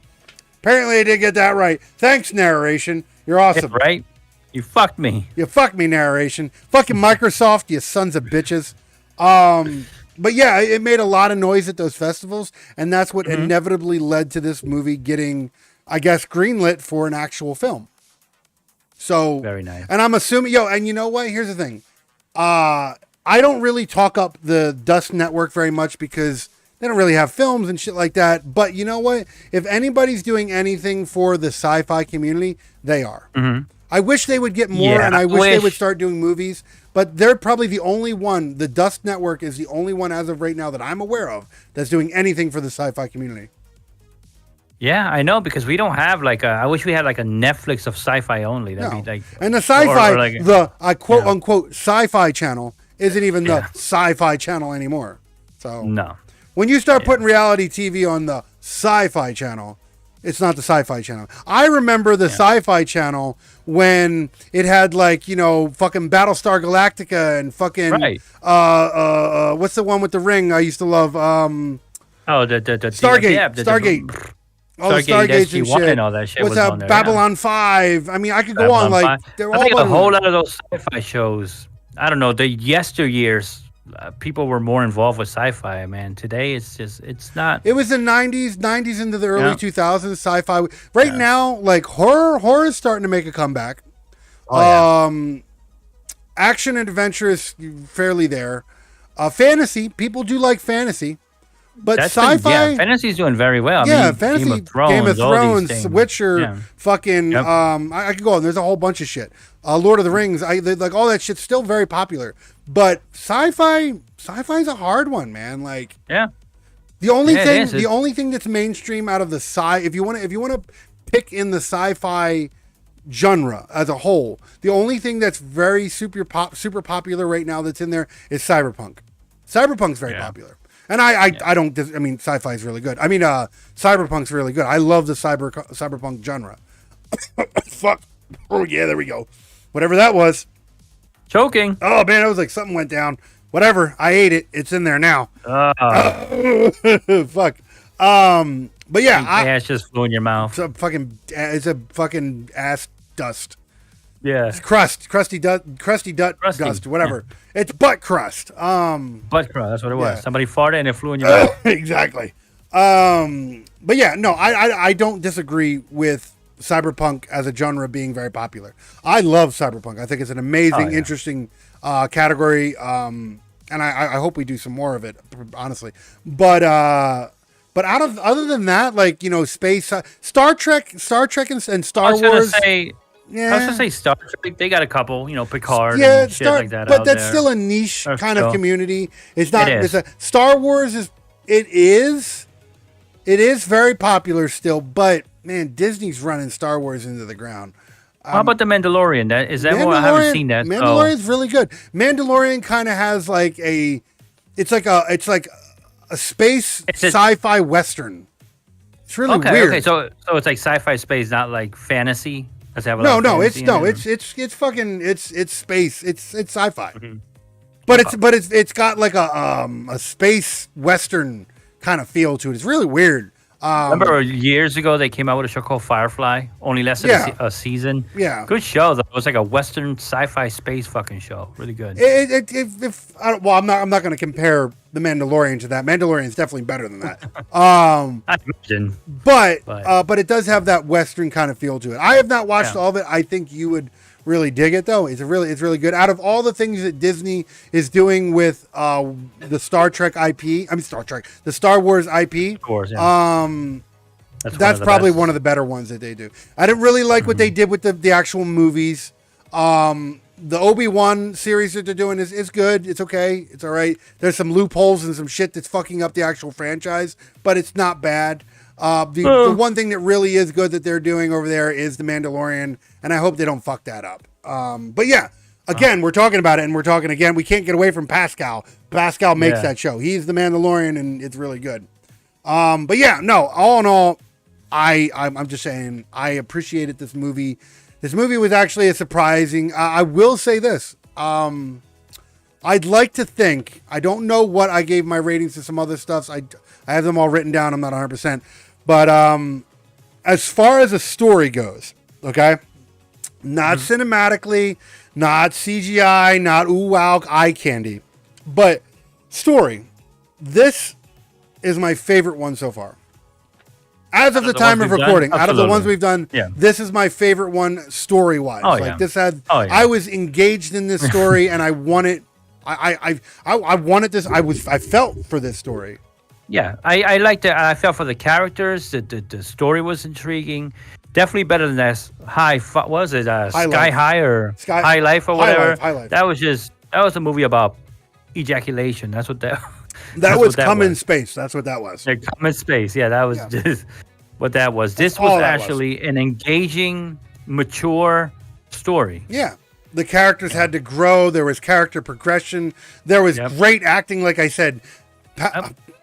Apparently I did get that right. Thanks, narration. You're awesome.
Yeah, right? You fucked me.
You fucked me, narration. Fucking Microsoft, you sons of bitches. But yeah, it made a lot of noise at those festivals, and that's what inevitably led to this movie getting, I guess, greenlit for an actual film. So
very nice.
And I'm assuming, and you know what? Here's the thing. I don't really talk up the Dust Network very much because they don't really have films and shit like that. But you know what? If anybody's doing anything for the sci-fi community, they are. Mm-hmm. I wish they would get more, and I wish they would start doing movies. But they're probably the only one. The Dust Network is the only one as of right now that I'm aware of that's doing anything for the sci-fi community.
Yeah, I know, because we don't have I wish we had like a Netflix of sci-fi only. That'd be like,
and the sci-fi, I quote unquote sci-fi channel isn't even the sci-fi channel anymore. So
no,
when you start putting reality TV on the sci-fi channel, it's not the Sci-Fi Channel. I remember the Sci-Fi Channel when it had fucking Battlestar Galactica and fucking what's the one with the ring I used to love?
The
Stargate. Stargate. All the Stargates and shit.
And all that shit.
What's
that?
On there, Babylon 5. I mean, I could go on
I think a whole lot of those sci-fi shows. I don't know. The yesteryears. People were more involved with sci-fi, man. Today, it's not.
It was the 90s into the early 2000s, sci-fi. Right now, horror is starting to make a comeback. Action and adventure is fairly there. Fantasy, people do like fantasy. But
That's
sci-fi,
fantasy's doing very well.
yeah,
I mean,
fantasy,
Game of
Thrones,
all these things.
Witcher,
Yeah.
fucking,
Yep.
I could go on. There's a whole bunch of shit. Lord of the Rings, like all that shit's still very popular. But sci-fi's a hard one, man. Like,
Yeah.
the only
Yeah, it
thing,
is.
the only thing that's mainstream out of the if you want to pick in the sci-fi genre as a whole, the only thing that's very super popular right now that's in there is cyberpunk. Cyberpunk's very popular, and I don't. I mean, sci-fi is really good. I mean, cyberpunk's really good. I love the cyberpunk genre. Fuck. Oh yeah, there we go. Whatever that was.
Choking.
Oh man, it was like something went down. Whatever. I ate it. It's in there now. Fuck. But yeah,
Ass just flew in your mouth.
it's a fucking ass dust.
Yeah.
It's crusty dust, whatever. Yeah. It's butt crust.
Butt crust. That's what it was.
Yeah.
Somebody farted and it flew in your mouth.
Exactly. But yeah, no, I don't disagree with cyberpunk as a genre being very popular. I love cyberpunk. I think it's an amazing, interesting category. And I hope we do some more of it, honestly. But other than that, like, you know, space, Star Trek, and Star Wars.
I was gonna say Star Trek. They got a couple, you know, Picard,
yeah,
and shit like that.
but
out
that's
there.
still a niche kind of community. It's not.
It is.
Star Wars is. It is very popular still, but man, Disney's running Star Wars into the ground.
How about the Mandalorian? Is that one? I haven't seen that.
Mandalorian's really good. Mandalorian kind of has like it's like a space sci-fi western. It's really weird.
Okay, so it's like sci-fi space, not like fantasy. Does it have
it's space. It's sci-fi. Mm-hmm. But it's got like a space western kind of feel to it. It's really weird.
Remember years ago they came out with a show called Firefly, only lasted a season.
Yeah,
good show though. It was like a western sci-fi space fucking show. Really good.
I'm not going to compare the Mandalorian to that. Mandalorian's definitely better than that.
I imagine.
But it does have that western kind of feel to it. I have not watched all of it. I think you would really dig it though. It's really good. Out of all the things that Disney is doing with the Star Trek IP, the Star Wars IP.
Of course, yeah.
That's probably one of the better ones that they do. I didn't really like what they did with the actual movies. The Obi-Wan series that they're doing is good. It's okay. It's all right. There's some loopholes and some shit that's fucking up the actual franchise, but it's not bad. The one thing that really is good that they're doing over there is The Mandalorian, and I hope they don't fuck that up. But yeah, again, we're talking about it, and we're talking again. We can't get away from Pascal. Pascal makes that show. He's The Mandalorian, and it's really good. But yeah, no, all in all, I'm just saying I appreciated this movie. This movie was actually a surprising. I will say this. I'd like to think, I don't know what I gave my ratings to some other stuff. I have them all written down. I'm not 100%. But as far as a story goes, okay, not cinematically, not CGI, not ooh wow eye candy, but story. This is my favorite one so far. As of the time of recording, out of the ones we've done, this is my favorite one story-wise. I was engaged in this story, and I wanted. I wanted this. I felt for this story.
Yeah, I liked it. I felt for the characters. The story was intriguing. Definitely better than that High Life or whatever.
High Life.
That was a movie about ejaculation. That's what that.
That was Come in Space. That's what that was.
Yeah, Come in Space. Yeah, that was just what that was. This was actually an engaging, mature story.
Yeah. The characters had to grow. There was character progression. There was great acting, like I said.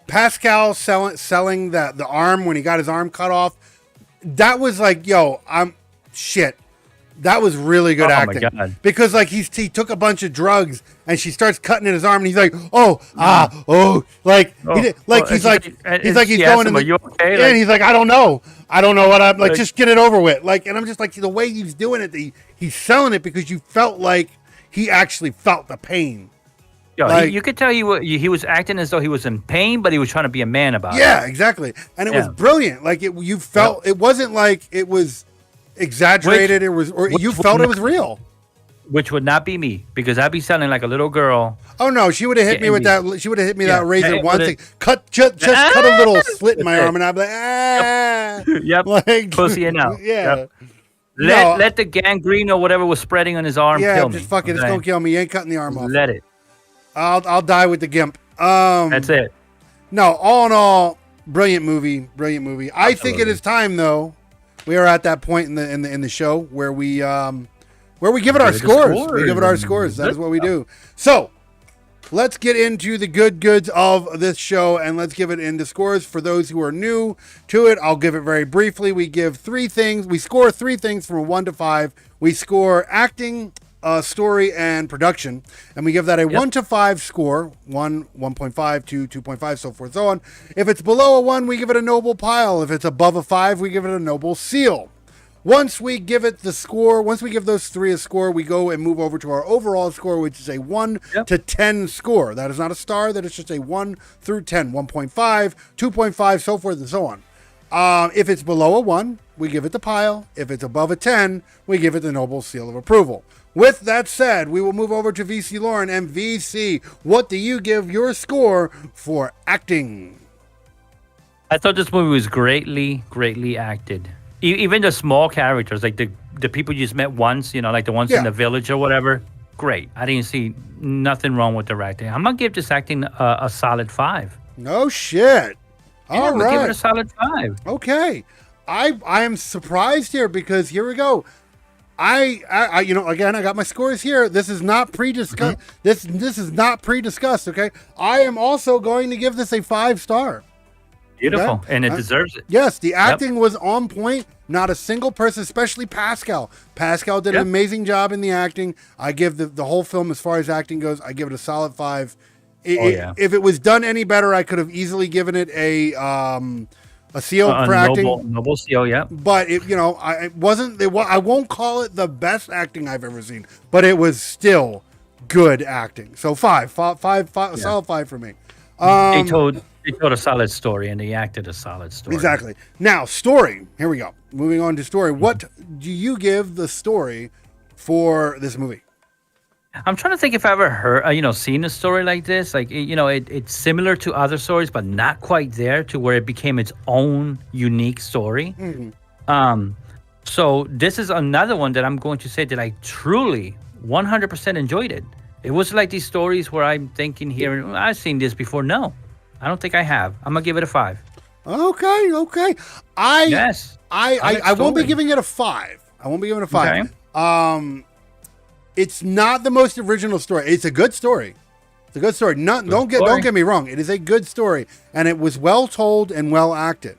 Pascal selling the arm when he got his arm cut off. That was like, shit. That was really good acting. My God. Because like he took a bunch of drugs and she starts cutting at his arm and he's like, he's going in.
Are you okay?
And he's like, I don't know what I'm like. Just get it over with. Like, and I'm just like, the way he's doing it, he's selling it because you felt like he actually felt the pain.
You could tell he was acting as though he was in pain, but he was trying to be a man about it.
Yeah, exactly. And it was brilliant. Like you felt it wasn't like it was exaggerated. You felt it was real.
which would not be me because I'd be sounding like a little girl.
Oh no, she would have hit me with that. She would have hit me that razor
Hey,
once. Cut a little slit in my arm, and I'd be like, ah.
Yep.
Like,
pussy and out.
Yeah.
Yep. Let the gangrene or whatever was spreading on his arm kill me.
Just fuck it. It's gonna kill me. You ain't cutting the arm off.
Let it.
I'll die with the gimp.
That's it.
No, all in all, brilliant movie. Brilliant movie. I think it is time though. We are at that point in the show where we give it our scores. We give it our scores. That is what we do. So let's get into the good goods of this show and let's give it into scores. For those who are new to it, I'll give it very briefly. We give 3 things. We score 3 things from 1 to 5. We score acting, story, and production, and we give that a 1 to 5 score. 1, 1.5, 2, 2.5, so forth, so on. If it's below a 1, we give it a noble pile. If it's above a 5, we give it a noble seal. Once we give it the score, once we give those 3 a score, we go and move over to our overall score, which is a 1 to 10 score. That is not a star. That is just a 1 through 10. 1.5, 2.5, so forth and so on. If it's below a 1, we give it the pile. If it's above a 10, we give it the noble seal of approval. With that said, we will move over to VC Lauren. And VC, what do you give your score for acting?
I thought this movie was greatly acted. Even the small characters, like the people you just met once, like the ones in the village or whatever, great. I didn't see nothing wrong with their acting. I'm going to give this acting a solid 5.
No shit. All right.
Give it a solid 5.
Okay. I am surprised here because here we go. I again, I got my scores here. This is not pre-discussed. This is not pre-discussed. Okay. I am also going to give this a 5-star.
Beautiful.
Okay?
And it deserves it.
Yes. The acting was on point. Not a single person, especially Pascal. Pascal did an amazing job in the acting. I give the whole film, as far as acting goes, I give it a solid 5. If it was done any better, I could have easily given it a seal for acting.
Noble seal, yeah.
But it wasn't. I won't call it the best acting I've ever seen, but it was still good acting. So 5, solid 5 for me.
They told a solid story, and they acted a solid story.
Exactly. Now, story. Here we go. Moving on to story. What do you give the story for this movie?
I'm trying to think if I ever heard, seen a story like this. Like, it's similar to other stories, but not quite there to where it became its own unique story. Mm-hmm. So this is another one that I'm going to say that I truly 100% enjoyed it. It was like these stories where I'm thinking here, I've seen this before. No, I don't think I have. I'm going to give it a 5.
Okay. I won't be giving it a 5. I won't be giving it a 5. Okay. It's not the most original story. It's a good story. It's a good story. Don't get me wrong. It is a good story, and it was well told and well acted.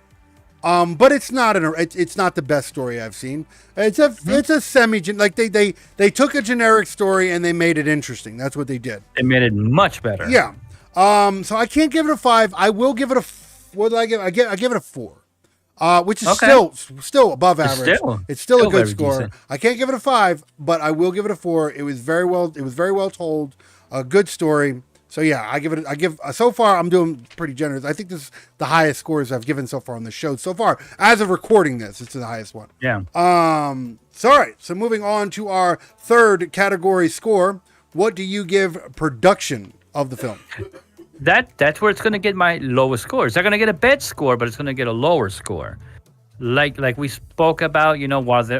But it's not it's not the best story I've seen. It's a semi like they took a generic story and they made it interesting. That's what they did.
They made it much better.
Yeah. So I can't give it a 5. I will give it a. What did I give? I give it a 4. Which is still above average. It's still a good score. Decent. I can't give it a 5, but I will give it a 4. It was very well told. A good story. So yeah, I give so far I'm doing pretty generous. I think this is the highest scores I've given so far on the show so far. As of recording this, it's the highest one.
Yeah.
So all right. So moving on to our third category score. What do you give production of the film?
That's where it's going to get my lowest score. It's not going to get a bad score, but it's going to get a lower score. Like we spoke about,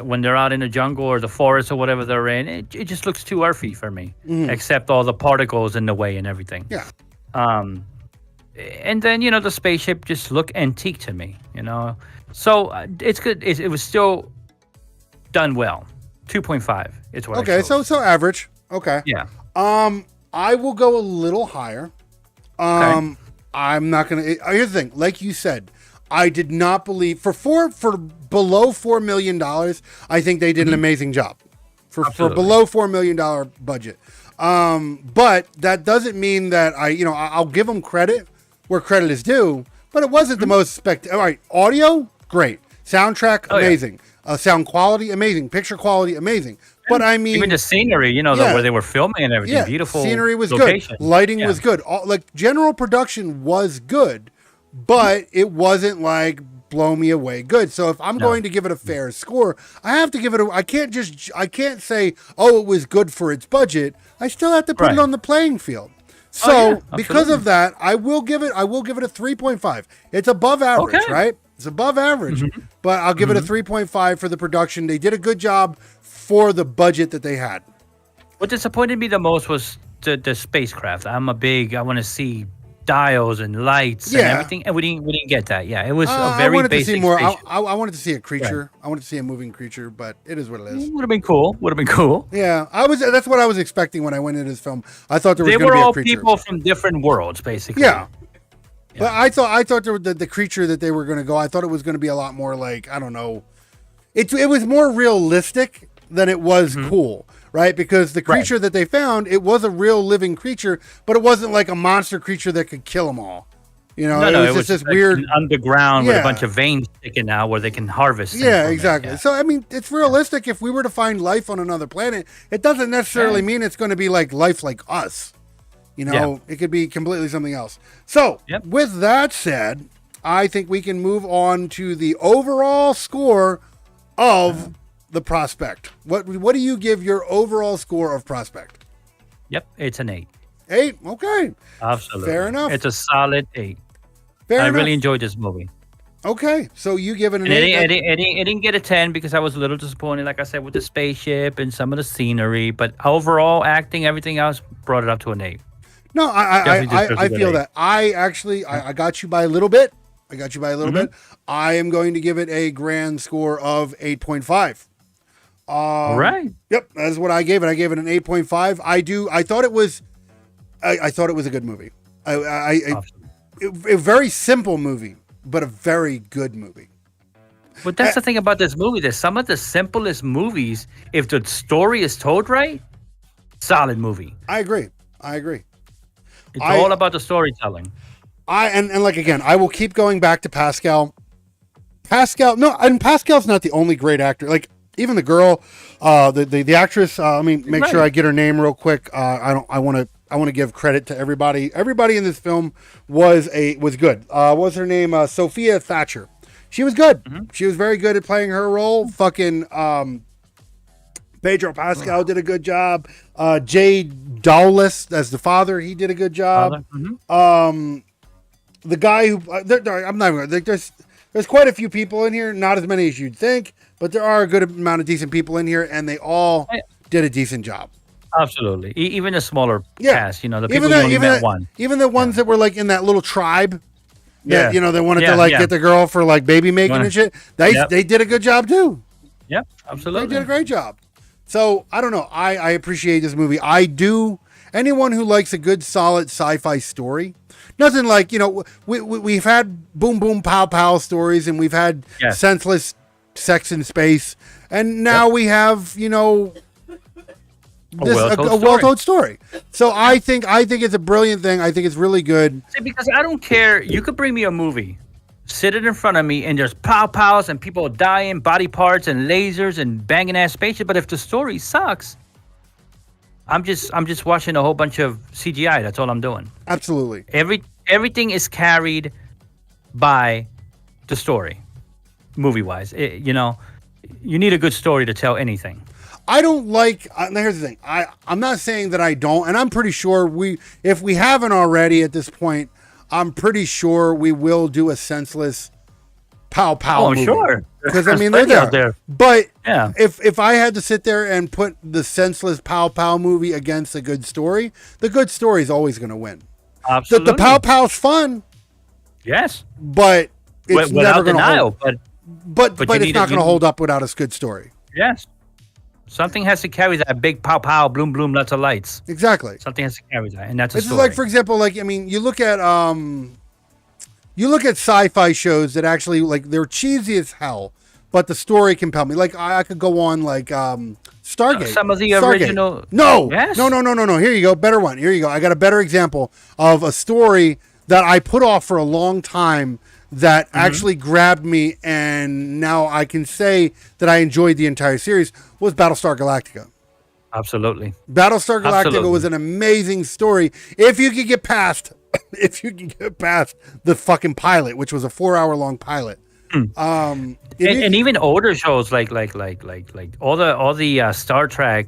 when they're out in the jungle or the forest or whatever they're in, it just looks too earthy for me, except all the particles in the way and everything.
Yeah.
And then, the spaceship just looked antique to me, So it's good. It was still done well. 2.5 is what I chose.
So average. Okay.
Yeah.
I will go a little higher. I'm not gonna. Here's the thing. Like you said, I did not believe for below $4 million. I think they did an amazing job for below $4 million budget. But that doesn't mean that I'll give them credit where credit is due. But it wasn't the most spectacular. All right, audio great, soundtrack amazing, sound quality amazing, picture quality amazing. But I mean,
even the scenery, where they were filming and everything, beautiful.
Scenery was
location.
Good. Lighting was good. General production was good, but it wasn't like blow me away good. So if I'm going to give it a fair score, I have to give it I can't say, oh, it was good for its budget. I still have to put it on the playing field. So because of that, I will give it a 3.5. It's above average, right? It's above average, but I'll give it a 3.5 for the production. They did a good job for the budget that they had.
What disappointed me the most was the spacecraft. I want to see dials and lights and everything, and we didn't get that. Yeah, it was a very basic.
To see more. I wanted to see a creature. Right. I wanted to see a moving creature, but it is what it is.
Would have been cool.
Yeah, that's what I was expecting when I went into this film. I thought there was
going to be a creature. They were all people from different worlds, basically.
Yeah. But I thought the creature that they were going to go. I thought it was going to be a lot more like, I don't know. It was more realistic than it was cool. Right, because the creature that they found, it was a real living creature, but it wasn't like a monster creature that could kill them all. You know, it was just this weird
underground with a bunch of veins sticking out where they can harvest.
Yeah, exactly. Yeah. So I mean, it's realistic. If we were to find life on another planet, it doesn't necessarily mean it's going to be like life like us. You know, it could be completely something else. So with that said, I think we can move on to the overall score of The Prospect. What do you give your overall score of Prospect?
Yep, it's an 8.
8? Okay.
Absolutely.
Fair enough.
It's a solid 8.
Fair enough.
I really enjoyed this movie.
Okay, so you give it an
8. It didn't get a 10 because I was a little disappointed, like I said, with the spaceship and some of the scenery. But overall, acting, everything else brought it up to an 8.
No, I feel that. I got you by a little bit. bit. I am going to give it a grand score of 8.5.
All right.
Yep, that's what I gave it. I gave it an 8.5. I thought it was a good movie. A very simple movie, but a very good movie.
But that's the thing about this movie. There's some of the simplest movies, if the story is told right, solid movie.
I agree.
It's all about the storytelling.
And like again, I will keep going back to Pascal. Pascal's not the only great actor. Like even the girl, the actress. Let me make sure I get her name real quick. I want to give credit to everybody. Everybody in this film was good. What was her name? Sophia Thatcher. She was good. She was very good at playing her role. Fucking Pedro Pascal did a good job. Jay Dawless as the father, he did a good job. The guy who I'm not even. There's quite a few people in here. Not as many as you'd think, but there are a good amount of decent people in here, and they all did a decent job.
Absolutely, even a smaller cast. You know, the people who only met one.
Even the ones that were like in that little tribe. That, they wanted to get the girl for like baby making and shit. They did a good job too.
Yep, absolutely.
They did a great job. So I don't know. I appreciate this movie. I do. Anyone who likes a good, solid sci-fi story, nothing like we've had boom boom pow pow stories, and we've had senseless sex in space, and now we have a well-told story. So I think it's a brilliant thing. I think it's really good.
See, because I don't care. You could bring me a movie, sit it in front of me, and there's pow pows and people dying, body parts and lasers and banging ass spaceship. But if the story sucks, I'm just watching a whole bunch of CGI. That's all I'm doing.
Absolutely.
Everything is carried by the story, movie-wise. You need a good story to tell anything.
I don't like. Here's the thing. I'm not saying that I don't, and I'm pretty sure if we haven't already at this point, I'm pretty sure we will do a senseless pow pow movie.
Sure.
Because I mean they're there. But if I had to sit there and put the senseless pow pow movie against a good story, the good story is always going to win.
Absolutely.
The pow pow's fun.
Yes.
But it's never going to hold. But it's not going to hold up without a good story.
Yes. Something has to carry that big pow pow, bloom bloom, lots of lights.
Exactly.
Something has to carry that, and that's a
this
story.
Is like, for example, you look at sci-fi shows that actually they're cheesy as hell, but the story compelled me. Like I could go on Stargate.
Some of the original.
No. Yes? No. Here you go. Better one. Here you go. I got a better example of a story that I put off for a long time that actually grabbed me, and now I can say that I enjoyed the entire series, was Battlestar Galactica.
Absolutely.
Battlestar Galactica was an amazing story. If you could get past the fucking pilot, which was a 4-hour long pilot.
And even older shows like all the Star Trek,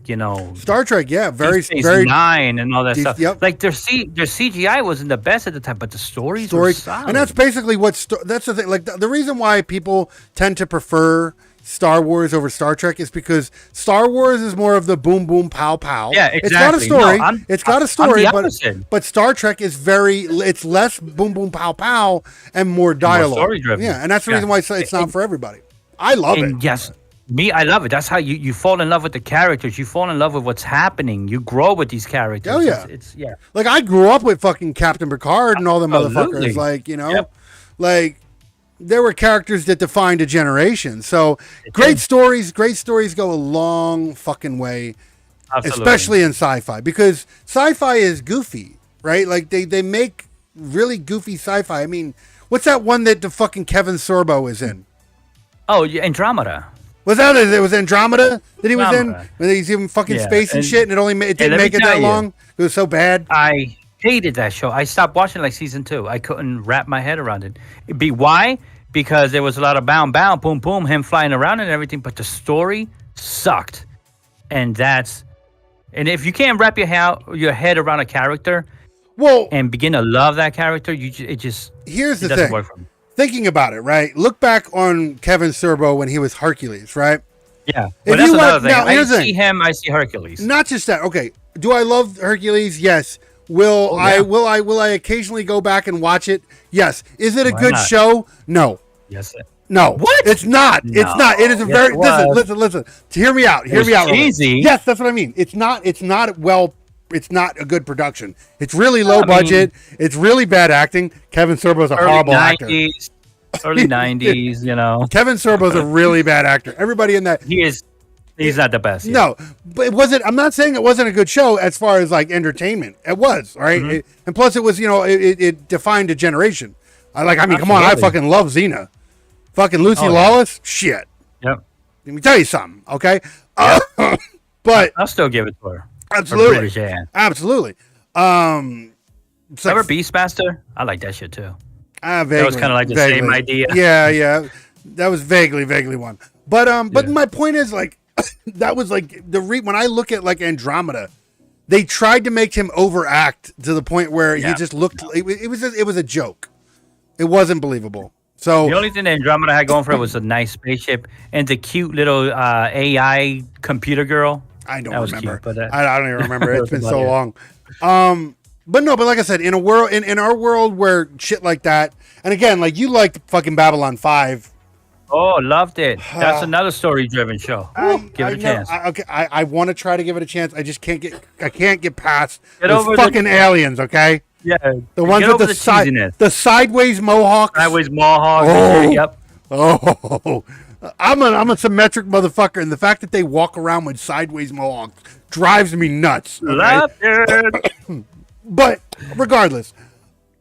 Star Trek, yeah,
Deep Space
very
Nine and all that stuff.
Yep.
Like their CGI wasn't the best at the time, but the stories were solid.
and that's basically that's the thing. Like the reason why people tend to prefer Star Wars over Star Trek is because Star Wars is more of the boom boom pow pow.
Yeah, exactly.
It's got a story. It's got a story,
but
but Star Trek is it's less boom boom pow pow and more dialogue.
Story driven.
Yeah, and that's the reason why it's not for everybody. I love it.
Yes, I love it. That's how you fall in love with the characters. You fall in love with what's happening. You grow with these characters.
Oh yeah,
it's
Like I grew up with fucking Captain Picard and all the motherfuckers. Like like. There were characters that defined a generation. So great stories go a long fucking way. Absolutely. Especially in sci-fi, because sci-fi is goofy, right? Like they make really goofy sci-fi. I mean, what's that one that the fucking Kevin Sorbo is in?
Oh, yeah, Andromeda.
Was that it? Was Andromeda that he was in? When he's in fucking space and shit, and it didn't make it that long. It was so bad.
I hated that show. I stopped watching like season 2. I couldn't wrap my head around it. Why? Because there was a lot of bound, boom, boom, him flying around and everything, but the story sucked. And if you can't wrap your head around a character, and begin to love that character,
here's the
doesn't
thing.
Work for me.
Thinking about it, right? Look back on Kevin Sorbo when he was Hercules, right?
Yeah. Well, that's another thing. I see him, I see Hercules.
Not just that. Okay. Do I love Hercules? Yes. Will I occasionally go back and watch it? Yes. Is it a good show? No.
Yes.
No.
What?
It's not. No. It's not. It is a very listen. Hear me out.
Easy.
Yes, that's what I mean. It's not a good production. It's really low budget. It's really bad acting. Kevin Sorbo's a horrible actor.
Early 90s,
Kevin Sorbo's a really bad actor. Everybody in that
He's not the best.
No, but I'm not saying it wasn't a good show as far as like entertainment. It was, right? Mm-hmm. And plus, it was, it defined a generation. Come on, I fucking love Xena. Fucking Lucy Lawless, shit.
Yep.
Let me tell you something, okay?
Yep.
But
I'll still give it to her.
Absolutely, absolutely.
Remember Beastmaster? I like that shit too.
Vaguely,
that was kind of like the same idea.
Yeah. That was vaguely one. But my point is like. That was like when I look at like Andromeda, they tried to make him overact to the point where he just looked. It was a joke. It wasn't believable. So
the only thing that Andromeda had going for it was a nice spaceship and the cute little AI computer girl.
I don't remember.
Cute, but
I don't even remember. It's been so long. But like I said, in our world where shit like that, and again, like you liked fucking Babylon 5.
Oh, loved it. That's another story-driven show. Give it a chance.
I want to try to give it a chance. I just can't get past those fucking aliens. Okay.
Yeah.
The ones with the sideways mohawks.
Sideways mohawks.
Oh.
Yep.
Oh. I'm a symmetric motherfucker, and the fact that they walk around with sideways mohawks drives me nuts. Okay?
Love it.
But regardless.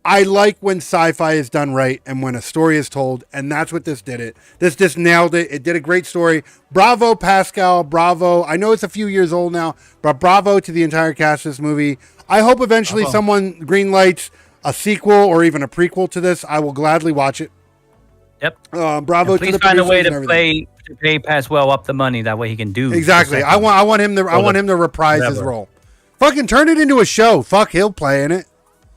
I like when sci-fi is done right and when a story is told, and that's what this did. This just nailed it. It did a great story. Bravo, Pascal. Bravo. I know it's a few years old now, but bravo to the entire cast of this movie. I hope eventually someone greenlights a sequel or even a prequel to this. I will gladly watch it.
Yep.
Bravo to the producers. Please
find a way to pay Pascal up the money. That way he can do
exactly. I want him to reprise his role. Fucking turn it into a show. Fuck, he'll play in it.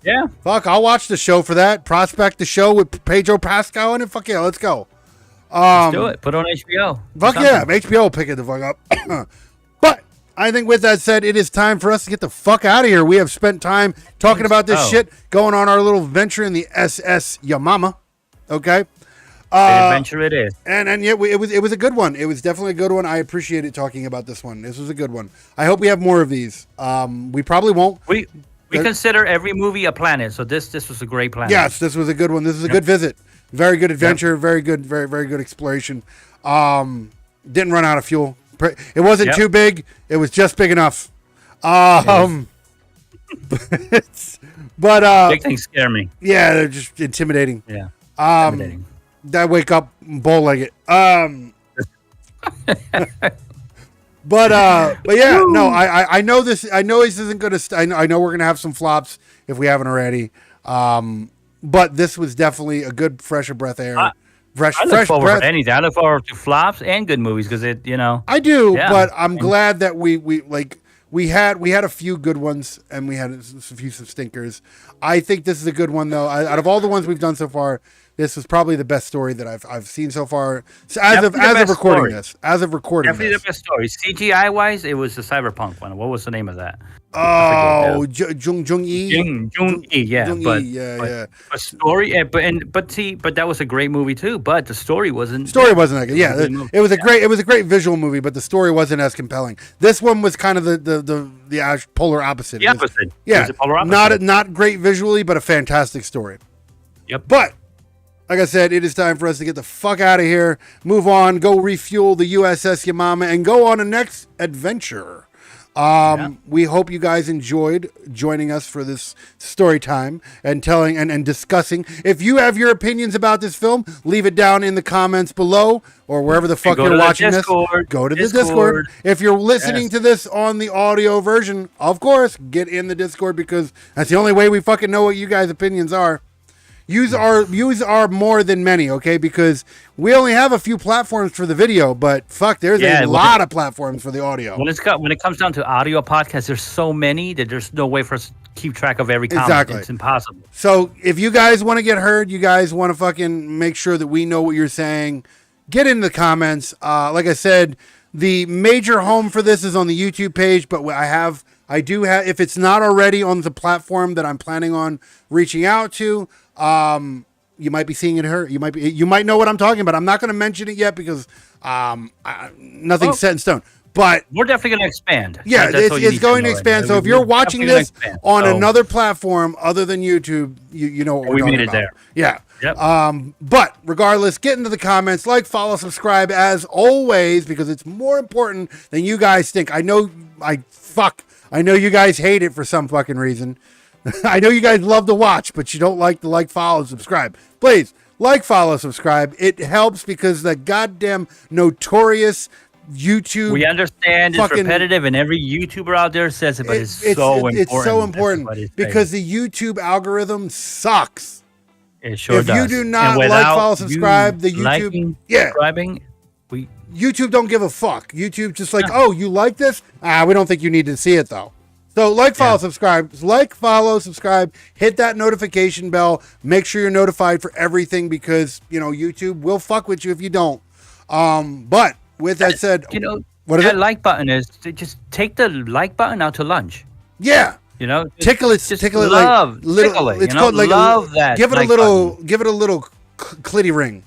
Yeah.
Fuck, I'll watch the show for that. Prospect the show with Pedro Pascal in it. Fuck yeah, let's go.
Let's do it. Put it on HBO.
Fuck yeah, HBO will pick it the fuck up. But I think with that said, it is time for us to get the fuck out of here. We have spent time talking about this shit, going on our little venture in the SS Yamama. Okay.
Adventure it is.
And yeah, it was a good one. It was definitely a good one. I appreciated talking about this one. This was a good one. I hope we have more of these. We probably won't.
We consider every movie a planet, so this was a great planet.
Yes, this was a good one. This is a good visit. Very good adventure. Yep. Very good, very good exploration. Didn't run out of fuel. It wasn't too big. It was just big enough. But
big things scare me.
Yeah, they're just intimidating.
Yeah.
Intimidating. I wake up bow-legged. But yeah, no, I know this. I know this isn't gonna. I know we're gonna have some flops if we haven't already. But this was definitely a good, fresh of breath air.
I look forward to anything. I look forward to flops and good movies because
I do, but I'm glad that we had a few good ones and we had a few stinkers. I think this is a good one though. Out of all the ones we've done so far, this was probably the best story that I've seen so far. So as of recording this, definitely
the best story. CGI wise, it was the Cyberpunk one. What was the name of that?
Oh, Jung
Yi. Yeah, but story. But that was a great movie too. But the story wasn't.
That good. Yeah, it was a great visual movie, but the story wasn't as compelling. This one was kind of the polar opposite.
The opposite.
Yeah, polar opposite. Not great visually, but a fantastic story.
Yep.
But like I said, it is time for us to get the fuck out of here, move on, go refuel the USS Yamama, and go on a next adventure. We hope you guys enjoyed joining us for this story time and telling and discussing. If you have your opinions about this film, leave it down in the comments below or wherever the fuck you're watching this. Go to the Discord. If you're listening to this on the audio version, of course, get in the Discord because that's the only way we fucking know what you guys' opinions are. Use our more than many, okay? Because we only have a few platforms for the video, but fuck, there's a lot of platforms for the audio.
When it comes down to audio podcasts, there's so many that there's no way for us to keep track of every comment.
Exactly.
It's impossible.
So if you guys want to get heard, you guys want to fucking make sure that we know what you're saying, get in the comments. Like I said, the major home for this is on the YouTube page, but I do have, if it's not already on the platform that I'm planning on reaching out to, you might be seeing it here. You might know what I'm talking about. I'm not going to mention it yet because nothing's set in stone. But
we're definitely going to expand.
Yeah, it's going to expand. So if you're watching this on another platform other than YouTube, you know what we're talking about. There. Yeah. Yep. But regardless, get into the comments, like, follow, subscribe as always because it's more important than you guys think. I know you guys hate it for some fucking reason. I know you guys love to watch, but you don't like to follow, subscribe. Please, follow, subscribe. It helps because the goddamn notorious YouTube.
We understand it's repetitive, and every YouTuber out there says it, but it's so important.
It's so important because the YouTube algorithm sucks.
It sure does.
If you do not follow, subscribe, the YouTube,
subscribing,
YouTube don't give a fuck. YouTube just oh, you like this? We don't think you need to see it though. So follow, subscribe, subscribe, hit that notification bell. Make sure you're notified for everything because, YouTube will fuck with you if you don't. But with that said,
what is that like button is to just take the like button out to lunch.
Yeah. Tickle it,
it's called love that.
Give it a little clitty ring.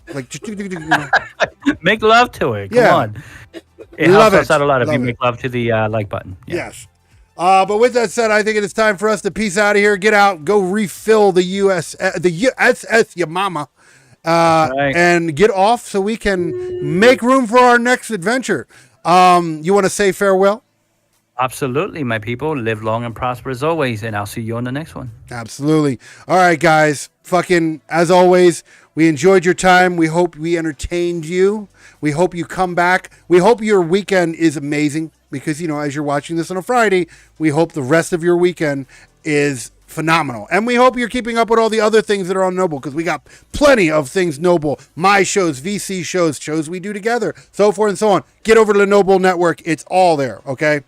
Make love to it. Come on. It helps us out a lot if you make love to the like button. Yeah.
Yes. But with that said, I think it is time for us to peace out of here. Get out, go refill the USS Yamama, and get off so we can make room for our next adventure. You want to say farewell?
Absolutely, my people. Live long and prosper as always, and I'll see you on the next one.
Absolutely. All right, guys. Fucking, as always, we enjoyed your time. We hope we entertained you. We hope you come back. We hope your weekend is amazing because, as you're watching this on a Friday, we hope the rest of your weekend is phenomenal. And we hope you're keeping up with all the other things that are on Noble because we got plenty of things Noble. My shows, VC shows we do together, so forth and so on. Get over to the Noble Network. It's all there, okay?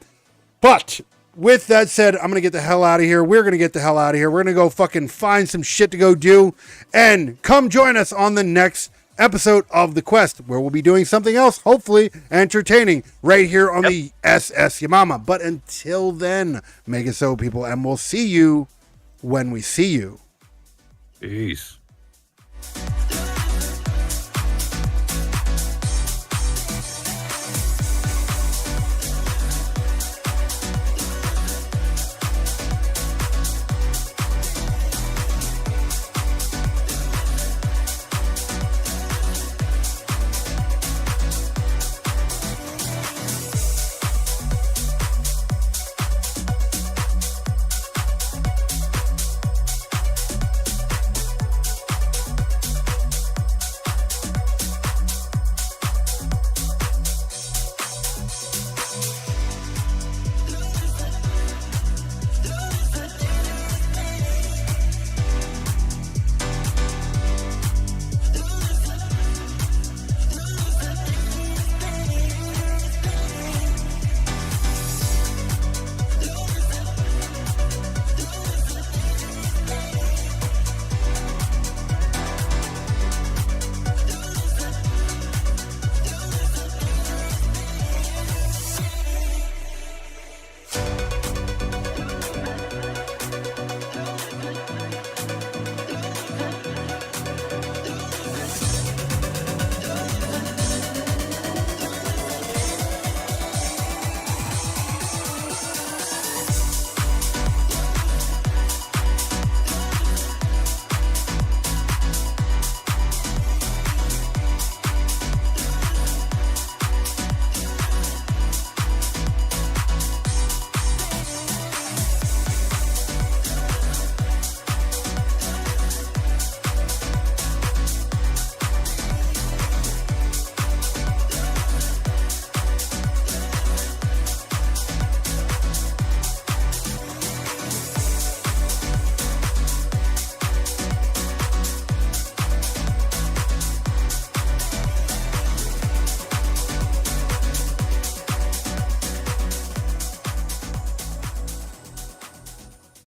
But with that said, I'm going to get the hell out of here. We're going to get the hell out of here. We're going to go fucking find some shit to go do. And come join us on the next episode of The Quest, where we'll be doing something else, hopefully entertaining, right here on the SS Yamama. But until then, make it so, people, and we'll see you when we see you.
Peace.